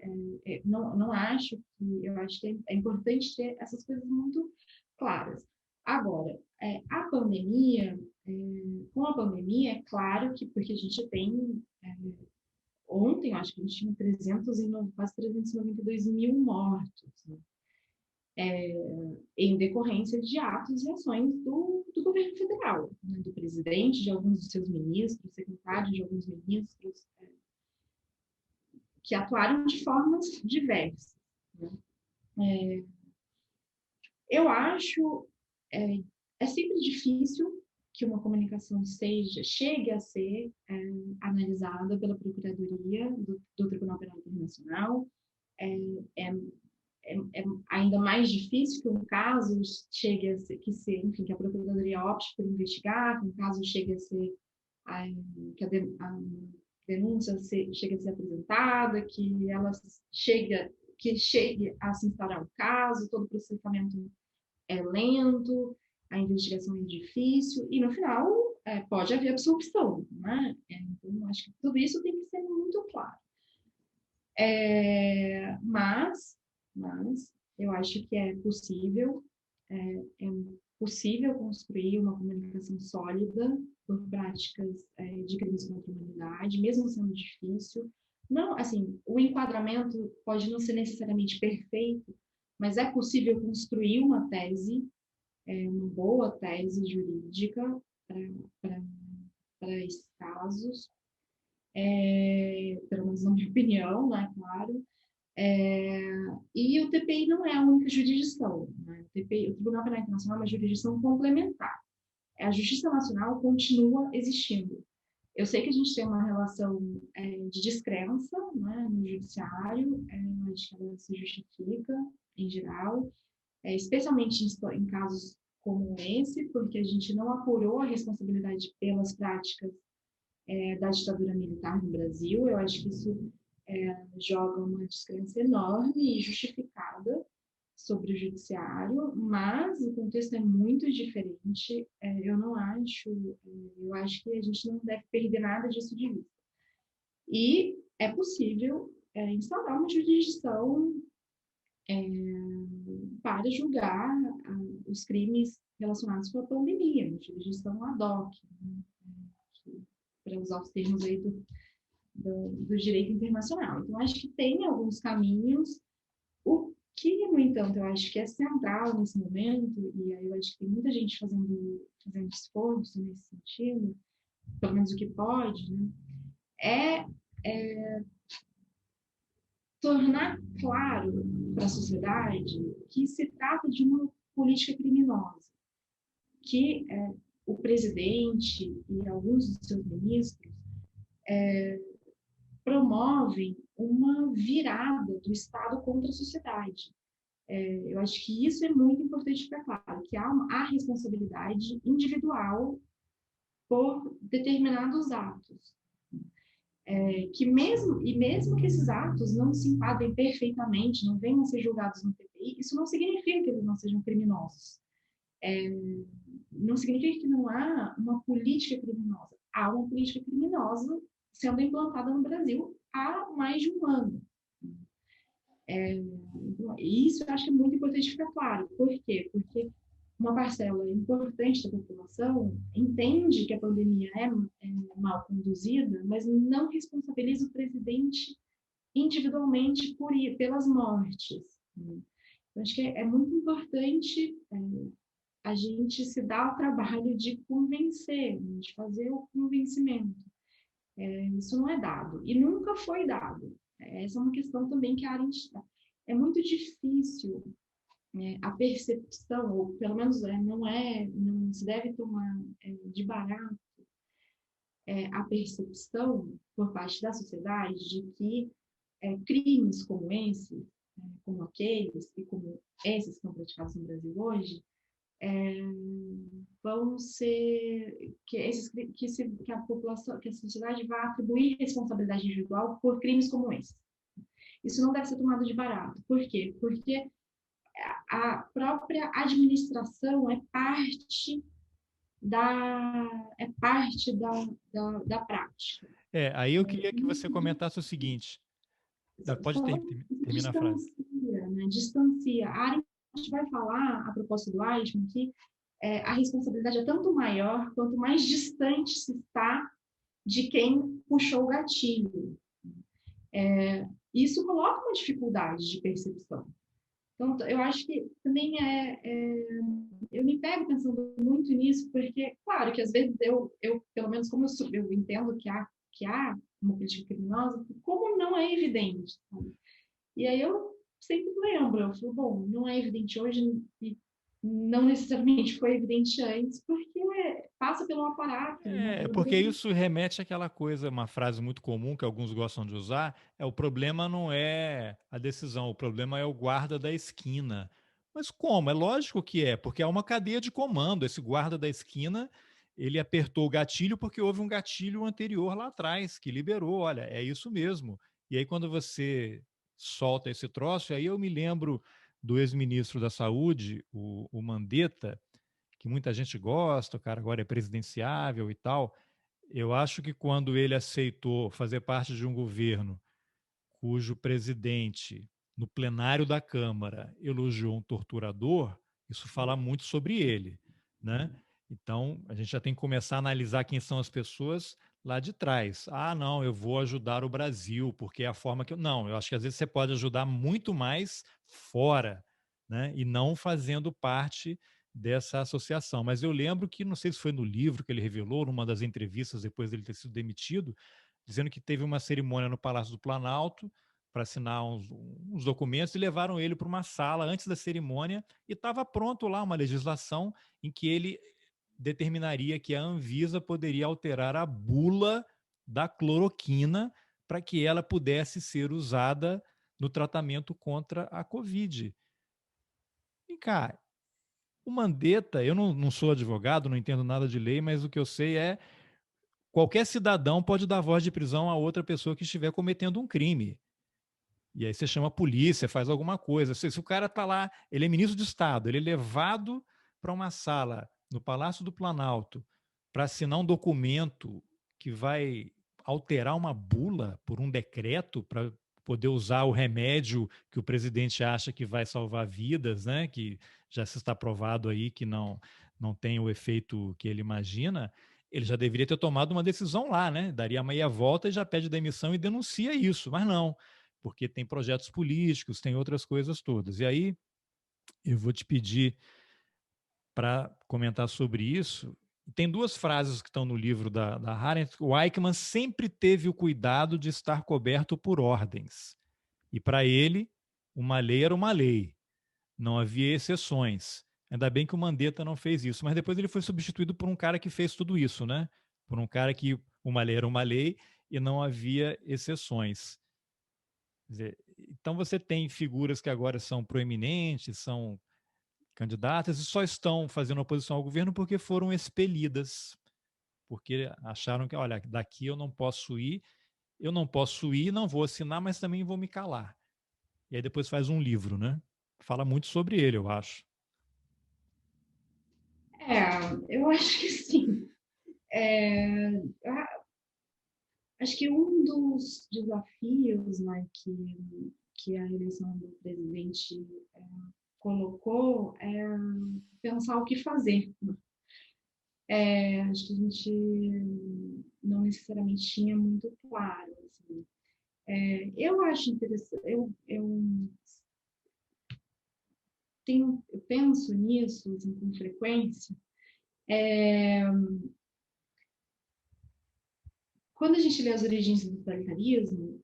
não acho que, eu acho que é importante ter essas coisas muito claras. Agora, com a pandemia, é claro que, porque a gente tem, ontem, eu acho que a gente tinha quase 392 mil mortos, né? Em decorrência de atos e ações do governo federal, né? Do presidente, de alguns dos seus ministros, secretários de alguns ministros, que atuaram de formas diversas. Né? Eu acho é sempre difícil que uma comunicação chegue a ser analisada pela Procuradoria do Tribunal Penal Internacional. é ainda mais difícil que um caso chegue a ser, enfim, que a Procuradoria opte por investigar, que um caso chegue a ser, que a denúncia chegue a ser apresentada, que ela chegue a se instaurar o caso, todo o processamento é lento, a investigação é difícil, e no final pode haver absolvição, né? Então, acho que tudo isso tem que ser muito claro. Mas eu acho que é possível construir uma comunicação sólida por práticas de crimes contra a humanidade, mesmo sendo difícil. Não, assim, o enquadramento pode não ser necessariamente perfeito, mas é possível construir uma tese, uma boa tese jurídica para esses casos, pelo menos na minha opinião, né, claro. E o TPI não é a única jurisdição, né? O Tribunal Penal Internacional é uma jurisdição complementar. A Justiça Nacional continua existindo. Eu sei que a gente tem uma relação de descrença, né, no judiciário, acho que ela se justifica em geral, especialmente em casos como esse, porque a gente não apurou a responsabilidade pelas práticas da ditadura militar no Brasil. Eu acho que isso joga uma descrença enorme e justificada sobre o judiciário, mas o contexto é muito diferente. Eu acho que a gente não deve perder nada disso de vista. E é possível instaurar uma jurisdição para julgar os crimes relacionados com a pandemia, uma jurisdição ad hoc, né? Para usar os termos aí do direito internacional. Então, acho que tem alguns caminhos. O que, no entanto, eu acho que é central nesse momento, e aí eu acho que tem muita gente fazendo esforço nesse sentido, pelo menos o que pode, né, é tornar claro para a sociedade que se trata de uma política criminosa, que o presidente e alguns de seus ministros promovem uma virada do Estado contra a sociedade. Eu acho que isso é muito importante ficar claro, que há responsabilidade individual por determinados atos. Mesmo que esses atos não se enquadrem perfeitamente, não venham a ser julgados no TPI, isso não significa que eles não sejam criminosos. Não significa que não há uma política criminosa. Há uma política criminosa sendo implantada no Brasil há mais de um ano. Isso eu acho que é muito importante ficar claro. Por quê? Porque uma parcela importante da população entende que a pandemia é mal conduzida, mas não responsabiliza o presidente individualmente pelas mortes. Eu acho que é muito importante a gente se dar o trabalho de convencer, de fazer o convencimento. Isso não é dado, e nunca foi dado. Essa é uma questão também que a Arendt é muito difícil a percepção, ou pelo menos não se deve tomar de barato a percepção por parte da sociedade de que crimes como esse, como aqueles e como esses que são praticados no Brasil hoje, vão ser que a população, que a sociedade vai atribuir responsabilidade individual por crimes como esse. Isso não deve ser tomado de barato. Por quê? Porque a própria administração é parte da prática. Aí eu queria que você comentasse o seguinte. Pode terminar a frase. Distancia. A Arendt vai falar, a propósito do Eichmann, que a responsabilidade é tanto maior quanto mais distante se está de quem puxou o gatilho. Isso coloca uma dificuldade de percepção. Então, eu acho que também eu me pego pensando muito nisso, porque, claro, que às vezes eu pelo menos como eu entendo que há uma política criminosa, como não é evidente, sabe? E aí eu sempre lembro, eu falo, bom, não é evidente hoje e não necessariamente foi evidente antes, porque passa pelo aparato. Porque isso remete àquela coisa, uma frase muito comum que alguns gostam de usar, o problema não é a decisão, o problema é o guarda da esquina. Mas como? É lógico que é, porque há uma cadeia de comando. Esse guarda da esquina, ele apertou o gatilho porque houve um gatilho anterior lá atrás que liberou, olha, é isso mesmo. E aí quando você solta esse troço, aí eu me lembro do ex-ministro da Saúde, o Mandetta, que muita gente gosta, o cara agora é presidenciável e tal. Eu acho que quando ele aceitou fazer parte de um governo cujo presidente, no plenário da Câmara, elogiou um torturador, isso fala muito sobre ele, né? Então, a gente já tem que começar a analisar quem são as pessoas lá de trás. Ah, não, eu vou ajudar o Brasil, porque é a forma que eu... Não, eu acho que às vezes você pode ajudar muito mais fora, né? E não fazendo parte dessa associação. Mas eu lembro que, não sei se foi no livro que ele revelou, numa das entrevistas depois dele ter sido demitido, dizendo que teve uma cerimônia no Palácio do Planalto para assinar uns documentos e levaram ele para uma sala antes da cerimônia e estava pronto lá uma legislação em que ele determinaria que a Anvisa poderia alterar a bula da cloroquina para que ela pudesse ser usada no tratamento contra a Covid. E, cara, o Mandetta, eu não sou advogado, não entendo nada de lei, mas o que eu sei é qualquer cidadão pode dar voz de prisão a outra pessoa que estiver cometendo um crime. E aí você chama a polícia, faz alguma coisa. Se o cara está lá, ele é ministro de Estado, ele é levado para uma sala no Palácio do Planalto para assinar um documento que vai alterar uma bula por um decreto para poder usar o remédio que o presidente acha que vai salvar vidas, né? Que já se está provado aí que não tem o efeito que ele imagina. Ele já deveria ter tomado uma decisão lá, né? Daria meia volta e já pede demissão e denuncia isso, mas não, porque tem projetos políticos, tem outras coisas todas. E aí eu vou te pedir para comentar sobre isso. Tem duas frases que estão no livro da Arendt. O Eichmann sempre teve o cuidado de estar coberto por ordens. E para ele, uma lei era uma lei. Não havia exceções. Ainda bem que o Mandetta não fez isso. Mas depois ele foi substituído por um cara que fez tudo isso, né? Por um cara que uma lei era uma lei e não havia exceções. Quer dizer, então você tem figuras que agora são proeminentes, são candidatas e só estão fazendo oposição ao governo porque foram expelidas, porque acharam que, olha, daqui eu não posso ir, não vou assinar, mas também vou me calar. E aí depois faz um livro, né? Fala muito sobre ele, eu acho. Eu acho que sim. Acho que um dos desafios, né, que a eleição do presidente colocou é pensar o que fazer. Acho que a gente não necessariamente tinha muito claro. Assim. Eu acho interessante, eu penso nisso assim, com frequência. Quando a gente lê as origens do totalitarismo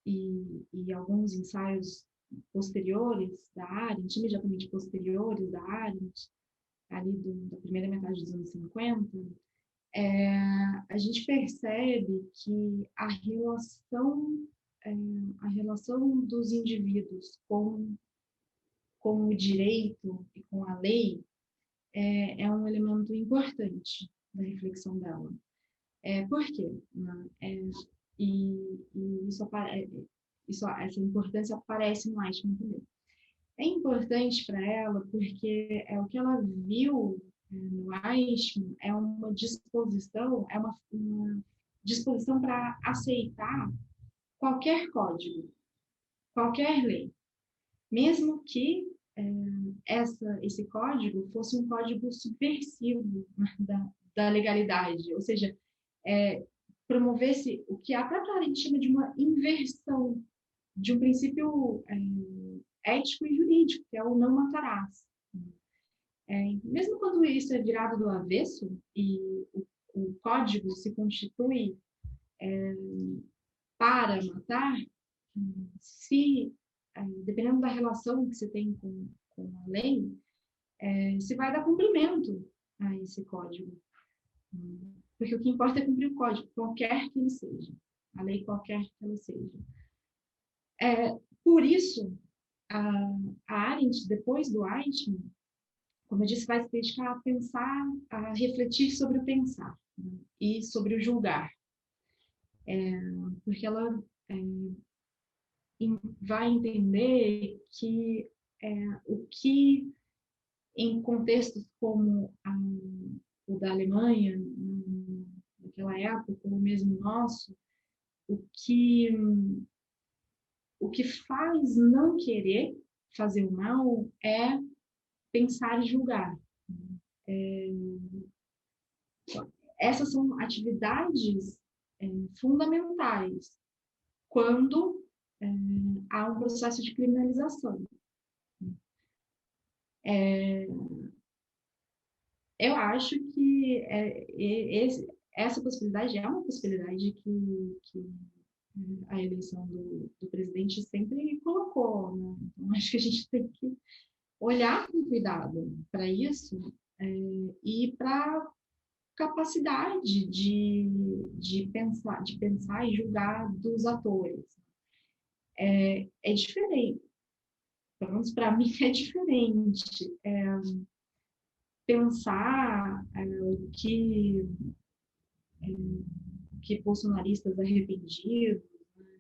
e alguns ensaios posteriores da Arendt, imediatamente posteriores da Arendt, ali da primeira metade dos anos 50, a gente percebe que a relação dos indivíduos com o direito e com a lei é um elemento importante da reflexão dela. Por quê? Né? E essa importância aparece no Eichmann também. É importante para ela porque o que ela viu no Eichmann é uma disposição para aceitar qualquer código, qualquer lei, mesmo que esse código fosse um código subversivo da legalidade, ou seja, promovesse o que a própria Arendt chama de uma inversão de um princípio ético e jurídico, que é o não matarás. Mesmo quando isso é virado do avesso e o código se constitui para matar, se dependendo da relação que você tem com a lei, se vai dar cumprimento a esse código. Porque o que importa é cumprir o código, qualquer que ele seja. A lei qualquer que ela seja. Por isso, a Arendt, depois do Eichmann, como eu disse, vai se dedicar a pensar, a refletir sobre o pensar, né, e sobre o julgar. Porque ela vai entender que o que, em contextos como o da Alemanha, naquela época, ou mesmo nosso, o que faz não querer fazer o mal é pensar e julgar. Essas são atividades fundamentais quando há um processo de criminalização. Eu acho que essa possibilidade é uma possibilidade que a eleição do presidente sempre colocou, né? Então, acho que a gente tem que olhar com cuidado para isso e para capacidade de pensar e julgar dos atores. É diferente, pelo menos para mim é diferente. Pensar o que bolsonaristas arrependidos, né,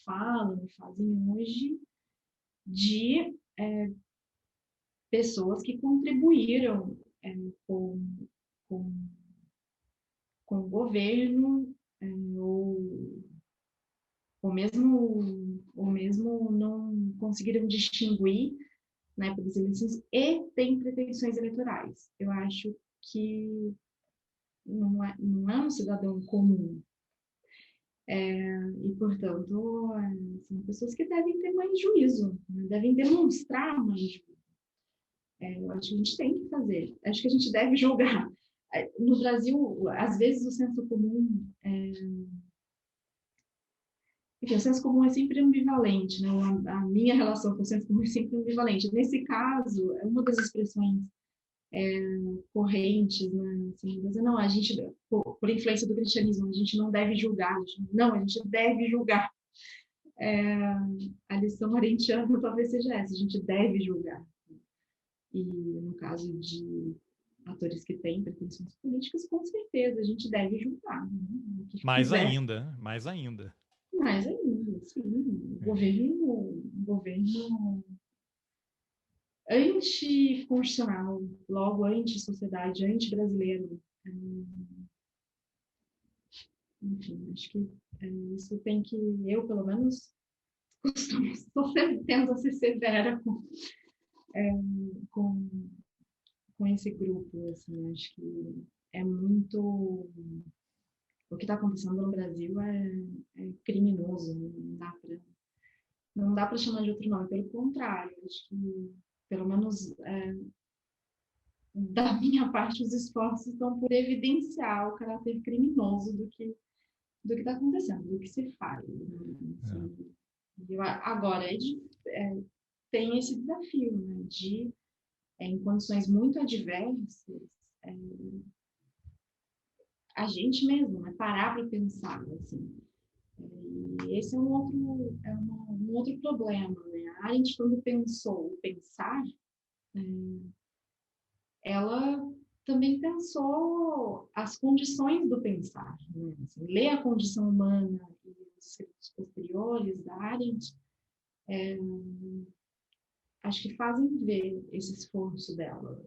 falam e fazem hoje de pessoas que contribuíram com, com, com o governo ou mesmo não conseguiram distinguir na época das eleições e têm pretensões eleitorais. Eu acho que não é um cidadão comum. E, portanto, são pessoas que devem ter mais juízo, né? Devem demonstrar mais juízo. Eu acho que a gente tem que fazer, acho que a gente deve julgar. No Brasil, às vezes, o senso comum o senso comum é sempre ambivalente, né? A minha relação com o senso comum é sempre ambivalente. Nesse caso, é uma das expressões correntes, né? Assim, dizer, não, a gente, por influência do cristianismo, a gente não deve julgar. Não, a gente deve julgar. A lição arendtiana talvez seja essa, a gente deve julgar. E no caso de atores que têm pretensões políticas, com certeza a gente deve julgar. Né? O que Mais quiser. ainda, mais ainda. Mais ainda, sim. Governo anticonstitucional, logo anti-sociedade, anti-brasileiro. Enfim, acho que isso tem que, eu pelo menos, estou sempre tendo a ser severa com, com esse grupo. Assim, acho que é muito. O que está acontecendo no Brasil é criminoso, não dá para chamar de outro nome, pelo contrário, acho que, pelo menos da minha parte, os esforços estão por evidenciar o caráter criminoso do que está acontecendo, do que se faz. Né? Assim, agora, tem esse desafio, né, de, em condições muito adversas, a gente mesmo, né, parar para pensar, assim. E esse é um outro problema, né? A Arendt, quando pensou o pensar, ela também pensou as condições do pensar, né? Assim, ler a condição humana e os escritos posteriores da Arendt, acho que fazem ver esse esforço dela.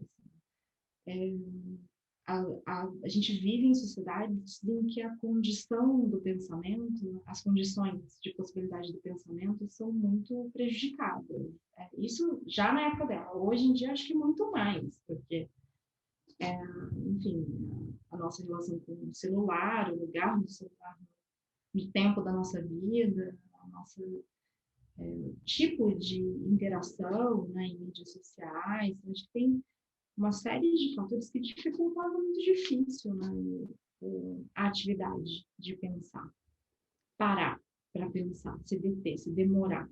A gente vive em sociedades em que a condição do pensamento, as condições de possibilidade do pensamento são muito prejudicadas. Isso já na época dela. Hoje em dia, acho que muito mais, porque, enfim, a nossa relação com o celular, o lugar do celular no tempo da nossa vida, o nosso tipo de interação, né, em mídias sociais, acho que tem uma série de fatores que dificultavam muito difícil, né, a atividade de pensar. Parar para pensar, se deter, se demorar.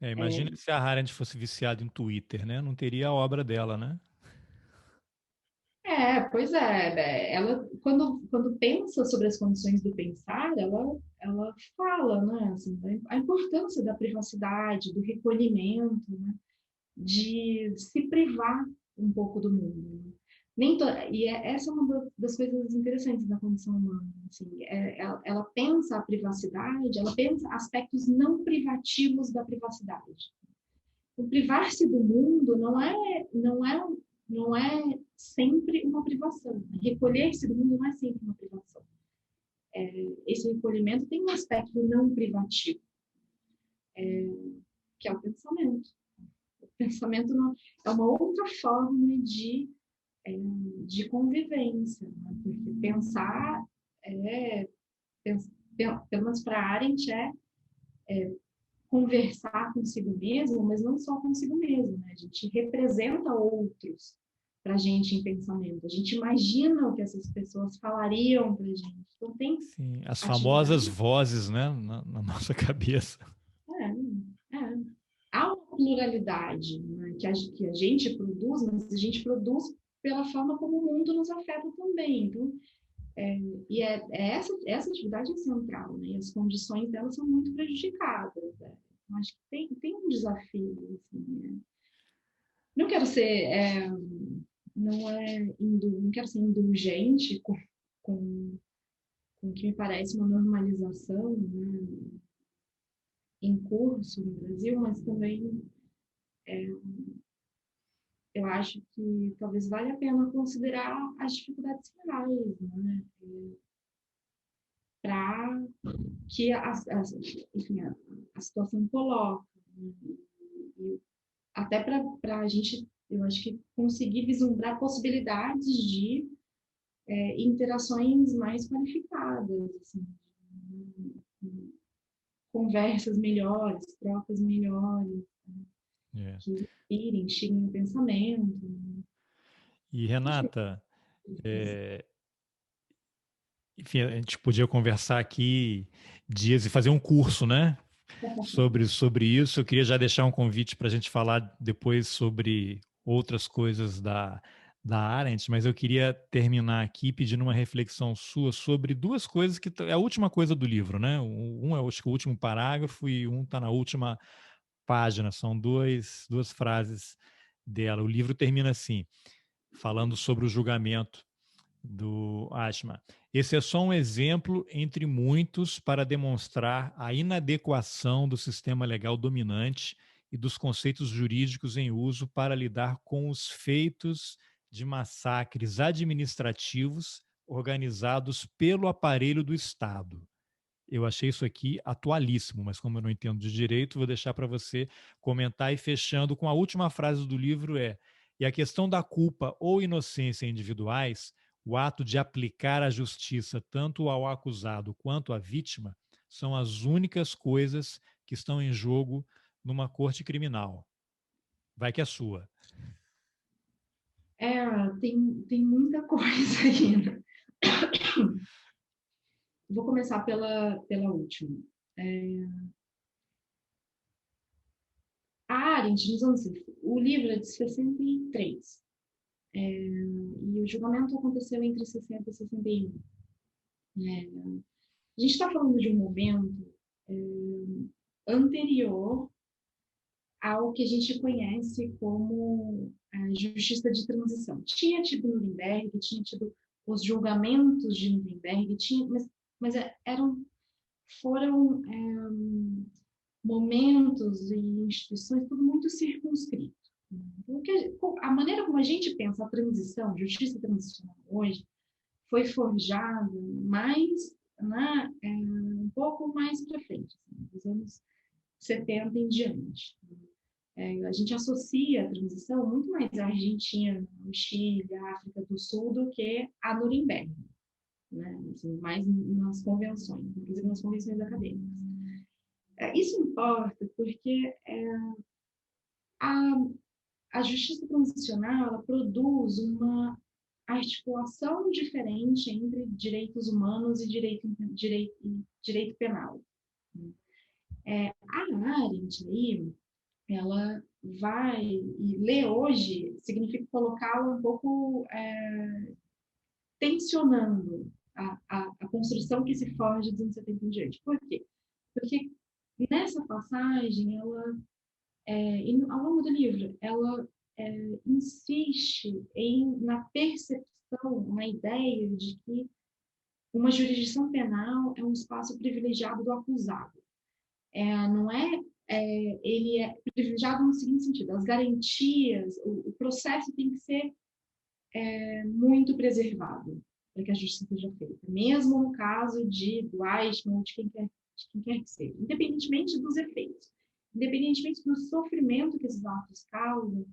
Imagina se a Arendt fosse viciada em Twitter, né? Não teria a obra dela, né? Pois é, né? Ela, quando pensa sobre as condições do pensar, ela fala, né, assim, a importância da privacidade, do recolhimento, né, de se privar um pouco do mundo. Né? Essa é uma das coisas interessantes da condição humana. Assim, ela pensa a privacidade, ela pensa aspectos não privativos da privacidade. O privar-se do mundo não é sempre uma privação. Né? Recolher-se do mundo não é sempre uma privação. Esse recolhimento tem um aspecto não privativo, que é o pensamento. O pensamento é uma outra forma de convivência, né? Porque pensar pelo menos para Arendt, conversar consigo mesmo, mas não só consigo mesmo, né? A gente representa outros para a gente em pensamento. A gente imagina o que essas pessoas falariam para a gente. Então, tem Sim, as famosas atividade. vozes, né, na nossa cabeça. É. Há uma pluralidade, né, que a gente produz, mas a gente produz pela forma como o mundo nos afeta também. Então, essa atividade é central, né? E as condições dela são muito prejudicadas. Né? Então, acho que tem um desafio. Assim, né? Não quero ser, não quero ser indulgente com, com o que me parece uma normalização, né, em curso no Brasil, mas também eu acho que talvez valha a pena considerar as dificuldades reais, né? Para que enfim, a situação coloca. Né? E até para a gente, eu acho que conseguir vislumbrar possibilidades de interações mais qualificadas, assim, conversas melhores, trocas melhores, né? É. Que inspirem, instiguem o pensamento. Né? E Enfim, Renata, enfim, a gente podia conversar aqui dias e fazer um curso, né? Sobre isso. Eu queria já deixar um convite para a gente falar depois sobre outras coisas da Arendt, mas eu queria terminar aqui pedindo uma reflexão sua sobre duas coisas que é a última coisa do livro, né? Um é acho que o último parágrafo e um está na última página. São duas frases dela. O livro termina assim, falando sobre o julgamento do Ashman. Esse é só um exemplo entre muitos para demonstrar a inadequação do sistema legal dominante e dos conceitos jurídicos em uso para lidar com os feitos de massacres administrativos organizados pelo aparelho do Estado. Eu achei isso aqui atualíssimo, mas como eu não entendo de direito, vou deixar para você comentar e fechando com a última frase do livro e a questão da culpa ou inocência individuais, o ato de aplicar a justiça tanto ao acusado quanto à vítima, são as únicas coisas que estão em jogo numa corte criminal. Vai que é sua. tem muita coisa aí. Né? Vou começar pela última. A Arendt, nos anos, o livro é de 63, e o julgamento aconteceu entre 60 e 61. A gente está falando de um momento anterior ao que a gente conhece como justiça de transição. Tinha tido Nuremberg, tinha tido os julgamentos de Nuremberg, foram momentos e instituições tudo muito circunscrito. Então, a maneira como a gente pensa a transição, justiça transicional hoje, foi forjada mais, né, um pouco mais para frente, assim, dos anos 70 em diante. A gente associa a transição muito mais à Argentina, ao Chile, à África do Sul, do que a Nuremberg, né? Assim, mais nas convenções, inclusive nas convenções acadêmicas. Isso importa porque a, a justiça transicional ela produz uma articulação diferente entre direitos humanos e direito penal. A Arendt aí, ela vai, e ler hoje significa colocá-la um pouco tensionando a construção que se forja dos anos 70 em diante. Por quê? Porque nessa passagem, ela, ao longo do livro, ela insiste na percepção, na ideia de que uma jurisdição penal é um espaço privilegiado do acusado. Não ele é privilegiado no seguinte sentido: as garantias, o processo tem que ser muito preservado para que a justiça seja feita, mesmo no caso do Eichmann ou de quem quer que seja, independentemente dos efeitos, independentemente do sofrimento que esses atos causam,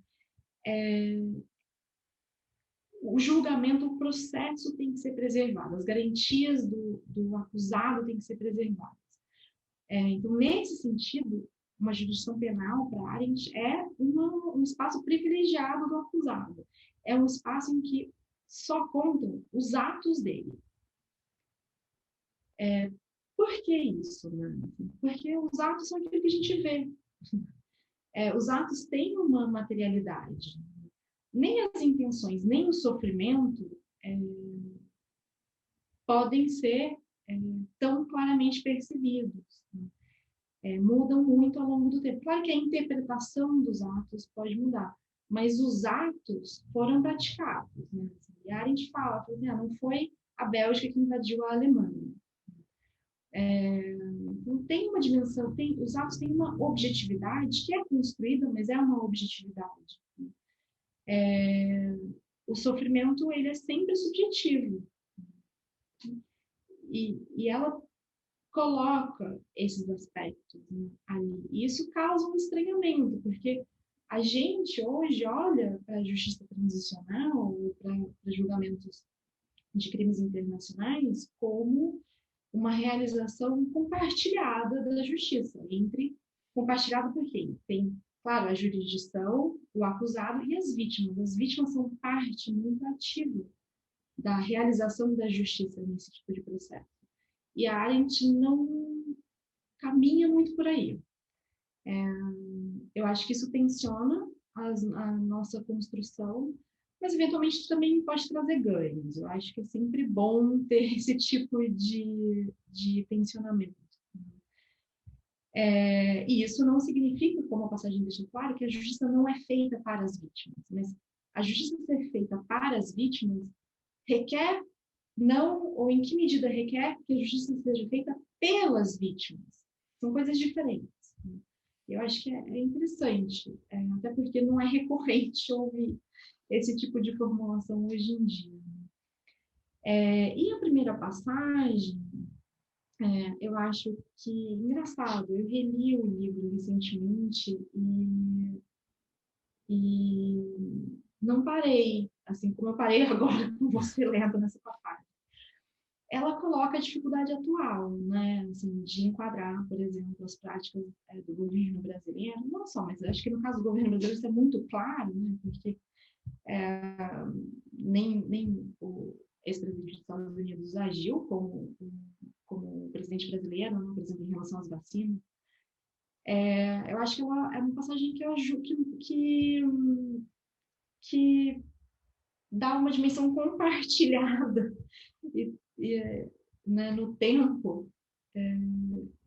o julgamento, o processo tem que ser preservado, as garantias do acusado têm que ser preservadas. Então, nesse sentido, uma jurisdição penal, para Arendt, é um espaço privilegiado do acusado. É um espaço em que só contam os atos dele. Por que isso, né? Porque os atos são aquilo que a gente vê. Os atos têm uma materialidade. Nem as intenções, nem o sofrimento podem ser tão claramente percebidos. Mudam muito ao longo do tempo. Claro que a interpretação dos atos pode mudar, mas os atos foram praticados. Né? E a Arendt fala assim, não foi a Bélgica que invadiu a Alemanha. Não tem uma dimensão, os atos têm uma objetividade que é construída, mas é uma objetividade. O sofrimento, ele é sempre subjetivo. E ela coloca esses aspectos, né, ali. E isso causa um estranhamento, porque a gente hoje olha para a justiça transicional, para julgamentos de crimes internacionais, como uma realização compartilhada da justiça, compartilhada por quem? Tem, claro, a jurisdição, o acusado e as vítimas. As vítimas são parte muito ativa da realização da justiça nesse tipo de processo. E a Arendt não caminha muito por aí. Eu acho que isso tensiona a nossa construção, mas eventualmente também pode trazer ganhos. Eu acho que é sempre bom ter esse tipo de tensionamento. E isso não significa, como a passagem deixa claro, que a justiça não é feita para as vítimas, mas a justiça ser feita para as vítimas requer, não, ou em que medida requer que a justiça seja feita pelas vítimas. São coisas diferentes. Eu acho que é interessante, até porque não é recorrente ouvir esse tipo de formulação hoje em dia. E a primeira passagem, eu acho que, engraçado, eu reli o livro recentemente e não parei, assim como eu parei agora com você lendo nessa passagem. Ela coloca a dificuldade atual, né, assim, de enquadrar, por exemplo, as práticas do governo brasileiro, não só, mas acho que no caso do governo brasileiro isso é muito claro, né, porque nem o ex-presidente dos Estados Unidos agiu como o presidente brasileiro, né, por exemplo, em relação às vacinas. Eu acho que é uma passagem que dá uma dimensão compartilhada né, no tempo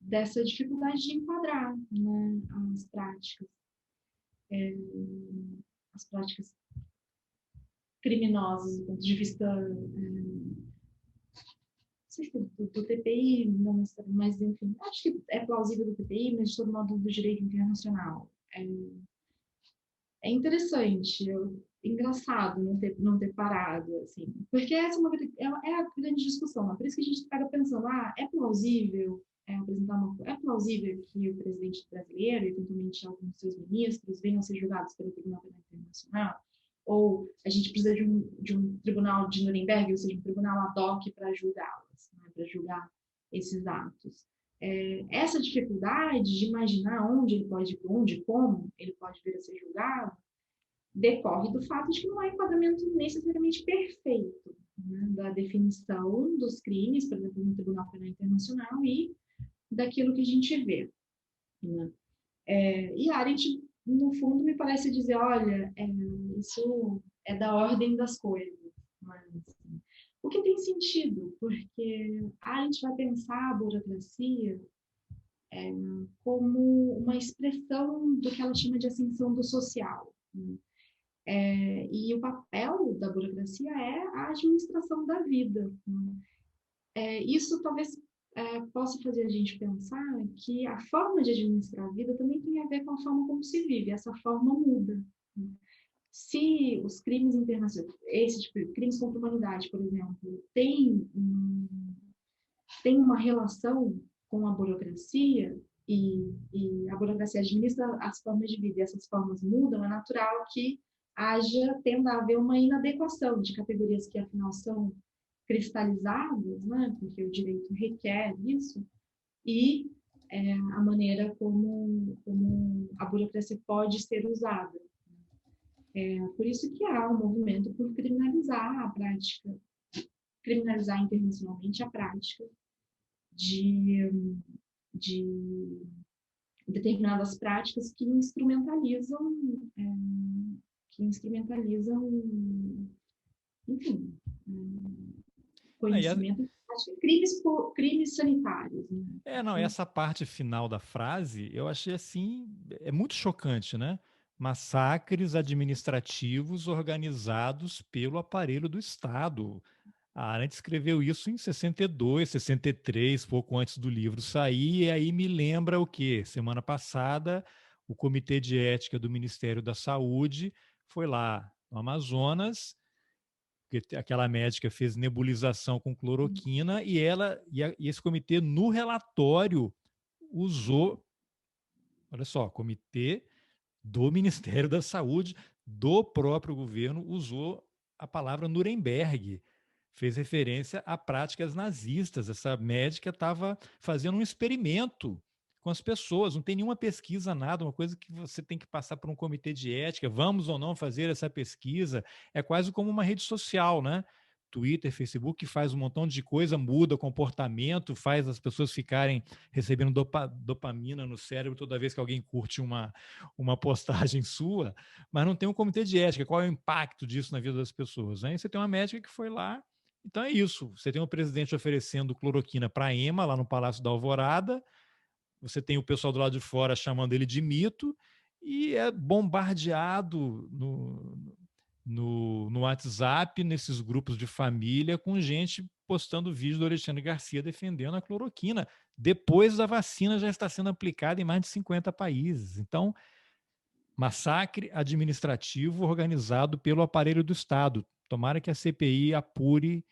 dessa dificuldade de enquadrar, né, as práticas criminosas do ponto de vista do TPI, não, mas enfim, acho que é plausível do TPI, mas de todo modo do direito internacional. É interessante, engraçado não ter parado, assim, porque essa é a grande discussão, por isso que a gente fica pensando, é plausível é plausível que o presidente brasileiro, eventualmente alguns de seus ministros, venham a ser julgados pelo Tribunal Penal Internacional, ou a gente precisa de um tribunal de Nuremberg, ou seja, um tribunal ad hoc para julgá-los, né, para julgar esses atos. Essa dificuldade de imaginar onde e como ele pode vir a ser julgado, decorre do fato de que não há enquadramento necessariamente perfeito, né, da definição dos crimes, por exemplo, no Tribunal Penal Internacional, e daquilo que a gente vê. Né? E a Arendt no fundo, me parece dizer, olha, isso é da ordem das coisas. Mas, o que tem sentido, porque a gente vai pensar a burocracia como uma expressão do que ela chama de ascensão do social. Né? E o papel da burocracia é a administração da vida. Né? Isso talvez possa fazer a gente pensar que a forma de administrar a vida também tem a ver com a forma como se vive. Essa forma muda. Né? Se os crimes internacionais, esse tipo de crimes contra a humanidade, por exemplo, tem uma relação com a burocracia e a burocracia administra as formas de vida e essas formas mudam, é natural que tenda a haver uma inadequação de categorias que afinal são cristalizadas, né, porque o direito requer isso, e a maneira como a burocracia pode ser usada. Por isso que há um movimento por criminalizar a prática, criminalizar internacionalmente a prática de, de determinadas práticas é, que instrumentalizam, enfim, conhecimento, crimes sanitários. Né? Não, essa parte final da frase eu achei assim, é muito chocante, né? Massacres administrativos organizados pelo aparelho do Estado. A Arendt escreveu isso em 62, 63, pouco antes do livro sair, e aí me lembra o quê? Semana passada, o Comitê de Ética do Ministério da Saúde foi lá no Amazonas, porque aquela médica fez nebulização com cloroquina e esse comitê no relatório usou, olha só, comitê do Ministério da Saúde do próprio governo usou a palavra Nuremberg, fez referência a práticas nazistas. Essa médica estava fazendo um experimento com as pessoas, não tem nenhuma pesquisa, nada, uma coisa que você tem que passar por um comitê de ética, vamos ou não fazer essa pesquisa, é quase como uma rede social, né? Twitter, Facebook, que faz um montão de coisa, muda comportamento, faz as pessoas ficarem recebendo dopamina no cérebro toda vez que alguém curte uma postagem sua, mas não tem um comitê de ética. Qual é o impacto disso na vida das pessoas? Né? E você tem uma médica que foi lá. Então é isso. Você tem um presidente oferecendo cloroquina para a EMA, lá no Palácio da Alvorada. Você tem o pessoal do lado de fora chamando ele de mito. E é bombardeado no WhatsApp, nesses grupos de família, com gente postando vídeo do Alexandre Garcia defendendo a cloroquina. Depois a vacina já está sendo aplicada em mais de 50 países. Então, massacre administrativo organizado pelo aparelho do Estado. Tomara que a CPI apure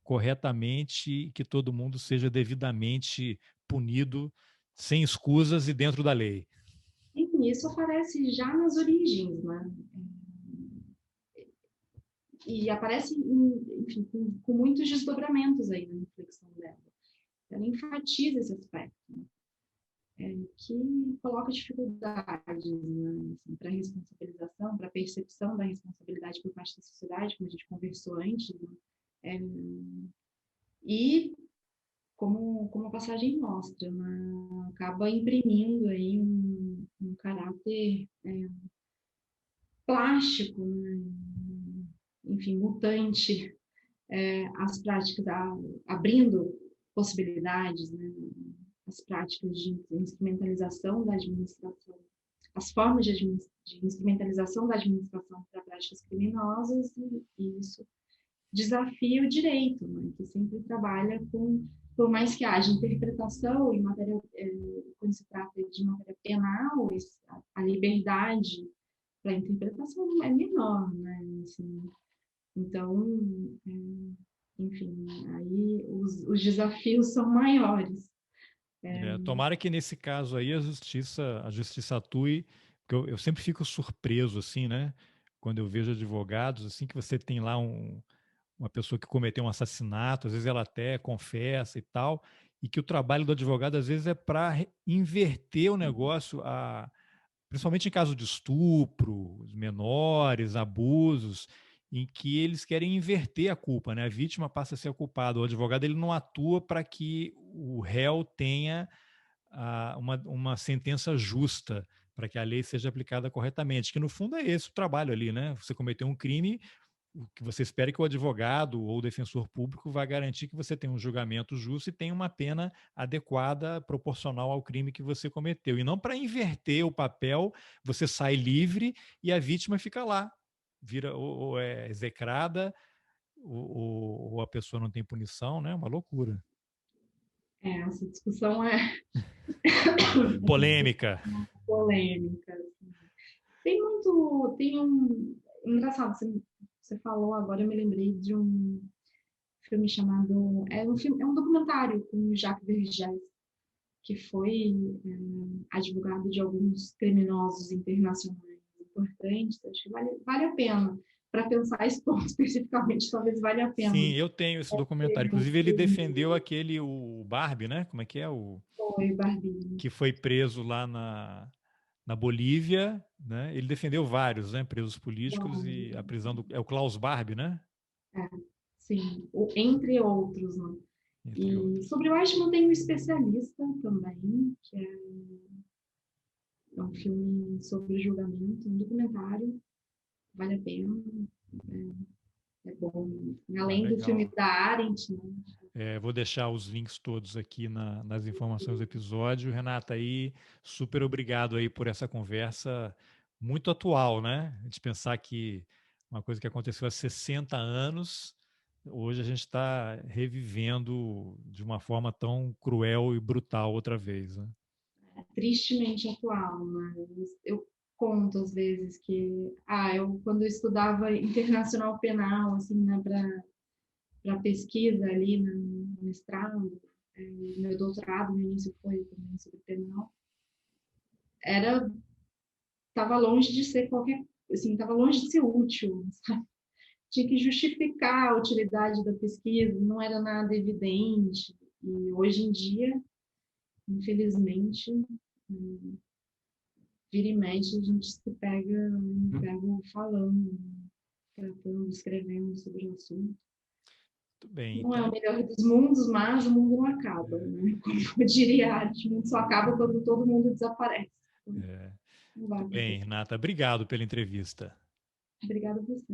corretamente e que todo mundo seja devidamente punido, sem escusas e dentro da lei. Enfim, isso aparece já nas origens, né? E aparece, enfim, com muitos desdobramentos aí na reflexão dela. Ela enfatiza esse aspecto, que coloca dificuldades, né, assim, para responsabilização, para percepção da responsabilidade por parte da sociedade, como a gente conversou antes, né? E como a passagem mostra, né, acaba imprimindo aí um caráter plástico, né, enfim, mutante, as práticas, abrindo possibilidades, né, as práticas de instrumentalização da administração, as formas de instrumentalização da administração para práticas criminosas, e isso desafia o direito, né, que sempre trabalha por mais que haja interpretação em matéria, quando se trata de matéria penal, a liberdade para interpretação é menor, né, assim, então, enfim, aí os desafios são maiores. Tomara que nesse caso aí a justiça atue, porque eu sempre fico surpreso assim, né? Quando eu vejo advogados assim que você tem lá uma pessoa que cometeu um assassinato, às vezes ela até confessa e tal, e que o trabalho do advogado às vezes é para inverter o negócio, principalmente em caso de estupro, menores, abusos, em que eles querem inverter a culpa, né? A vítima passa a ser a culpada, o advogado ele não atua para que o réu tenha uma sentença justa. para que a lei seja aplicada corretamente, que no fundo é esse o trabalho ali, né? Você cometeu um crime, o que você espera é que o advogado ou o defensor público vá garantir que você tenha um julgamento justo e tenha uma pena adequada, proporcional ao crime que você cometeu. E não para inverter o papel, você sai livre e a vítima fica lá, vira ou é execrada, ou a pessoa não tem punição, né? Uma loucura. Essa discussão é Polêmica. polêmica. Assim. Tem um... Engraçado, você falou agora, eu me lembrei de um filme chamado... É um documentário com o Jacques Vergès, que foi advogado de alguns criminosos internacionais importantes. Acho que vale a pena. Para pensar esse ponto especificamente, talvez valha a pena. Sim, eu tenho esse documentário. Inclusive, ele defendeu o Barbie, né? Como é que é? Foi Barbie. Que foi preso lá na Bolívia, né? Ele defendeu vários, né? Presos políticos e a prisão é o Klaus Barbie, né? É, sim, entre outros, né? Entre E outros. sobre o Eichmann tem um especialista também, que é um filme sobre julgamento, um documentário, vale a pena, é bom. Além do filme Legal. da Arendt, né? Vou deixar os links todos aqui nas informações do episódio. Renata, aí, super obrigado aí por essa conversa muito atual, né? De pensar que uma coisa que aconteceu há 60 anos, hoje a gente está revivendo de uma forma tão cruel e brutal outra vez, né? É tristemente atual, mas eu conto às vezes que, quando eu estudava internacional penal, assim, né, para pesquisa ali no mestrado, meu doutorado no início foi também sobre penal, estava longe de ser qualquer, assim, estava longe de ser útil, sabe? Tinha que justificar a utilidade da pesquisa, não era nada evidente. E hoje em dia, infelizmente, vira e mexe, a gente se pega falando, tratando, escrevendo sobre o assunto. Muito bem, Não é o então. melhor dos mundos, mas o mundo não acaba, né? Como eu diria, o mundo só acaba quando todo mundo desaparece. Então, É, não vai muito bem, acontecer. Renata. Obrigado pela entrevista. Obrigada a você.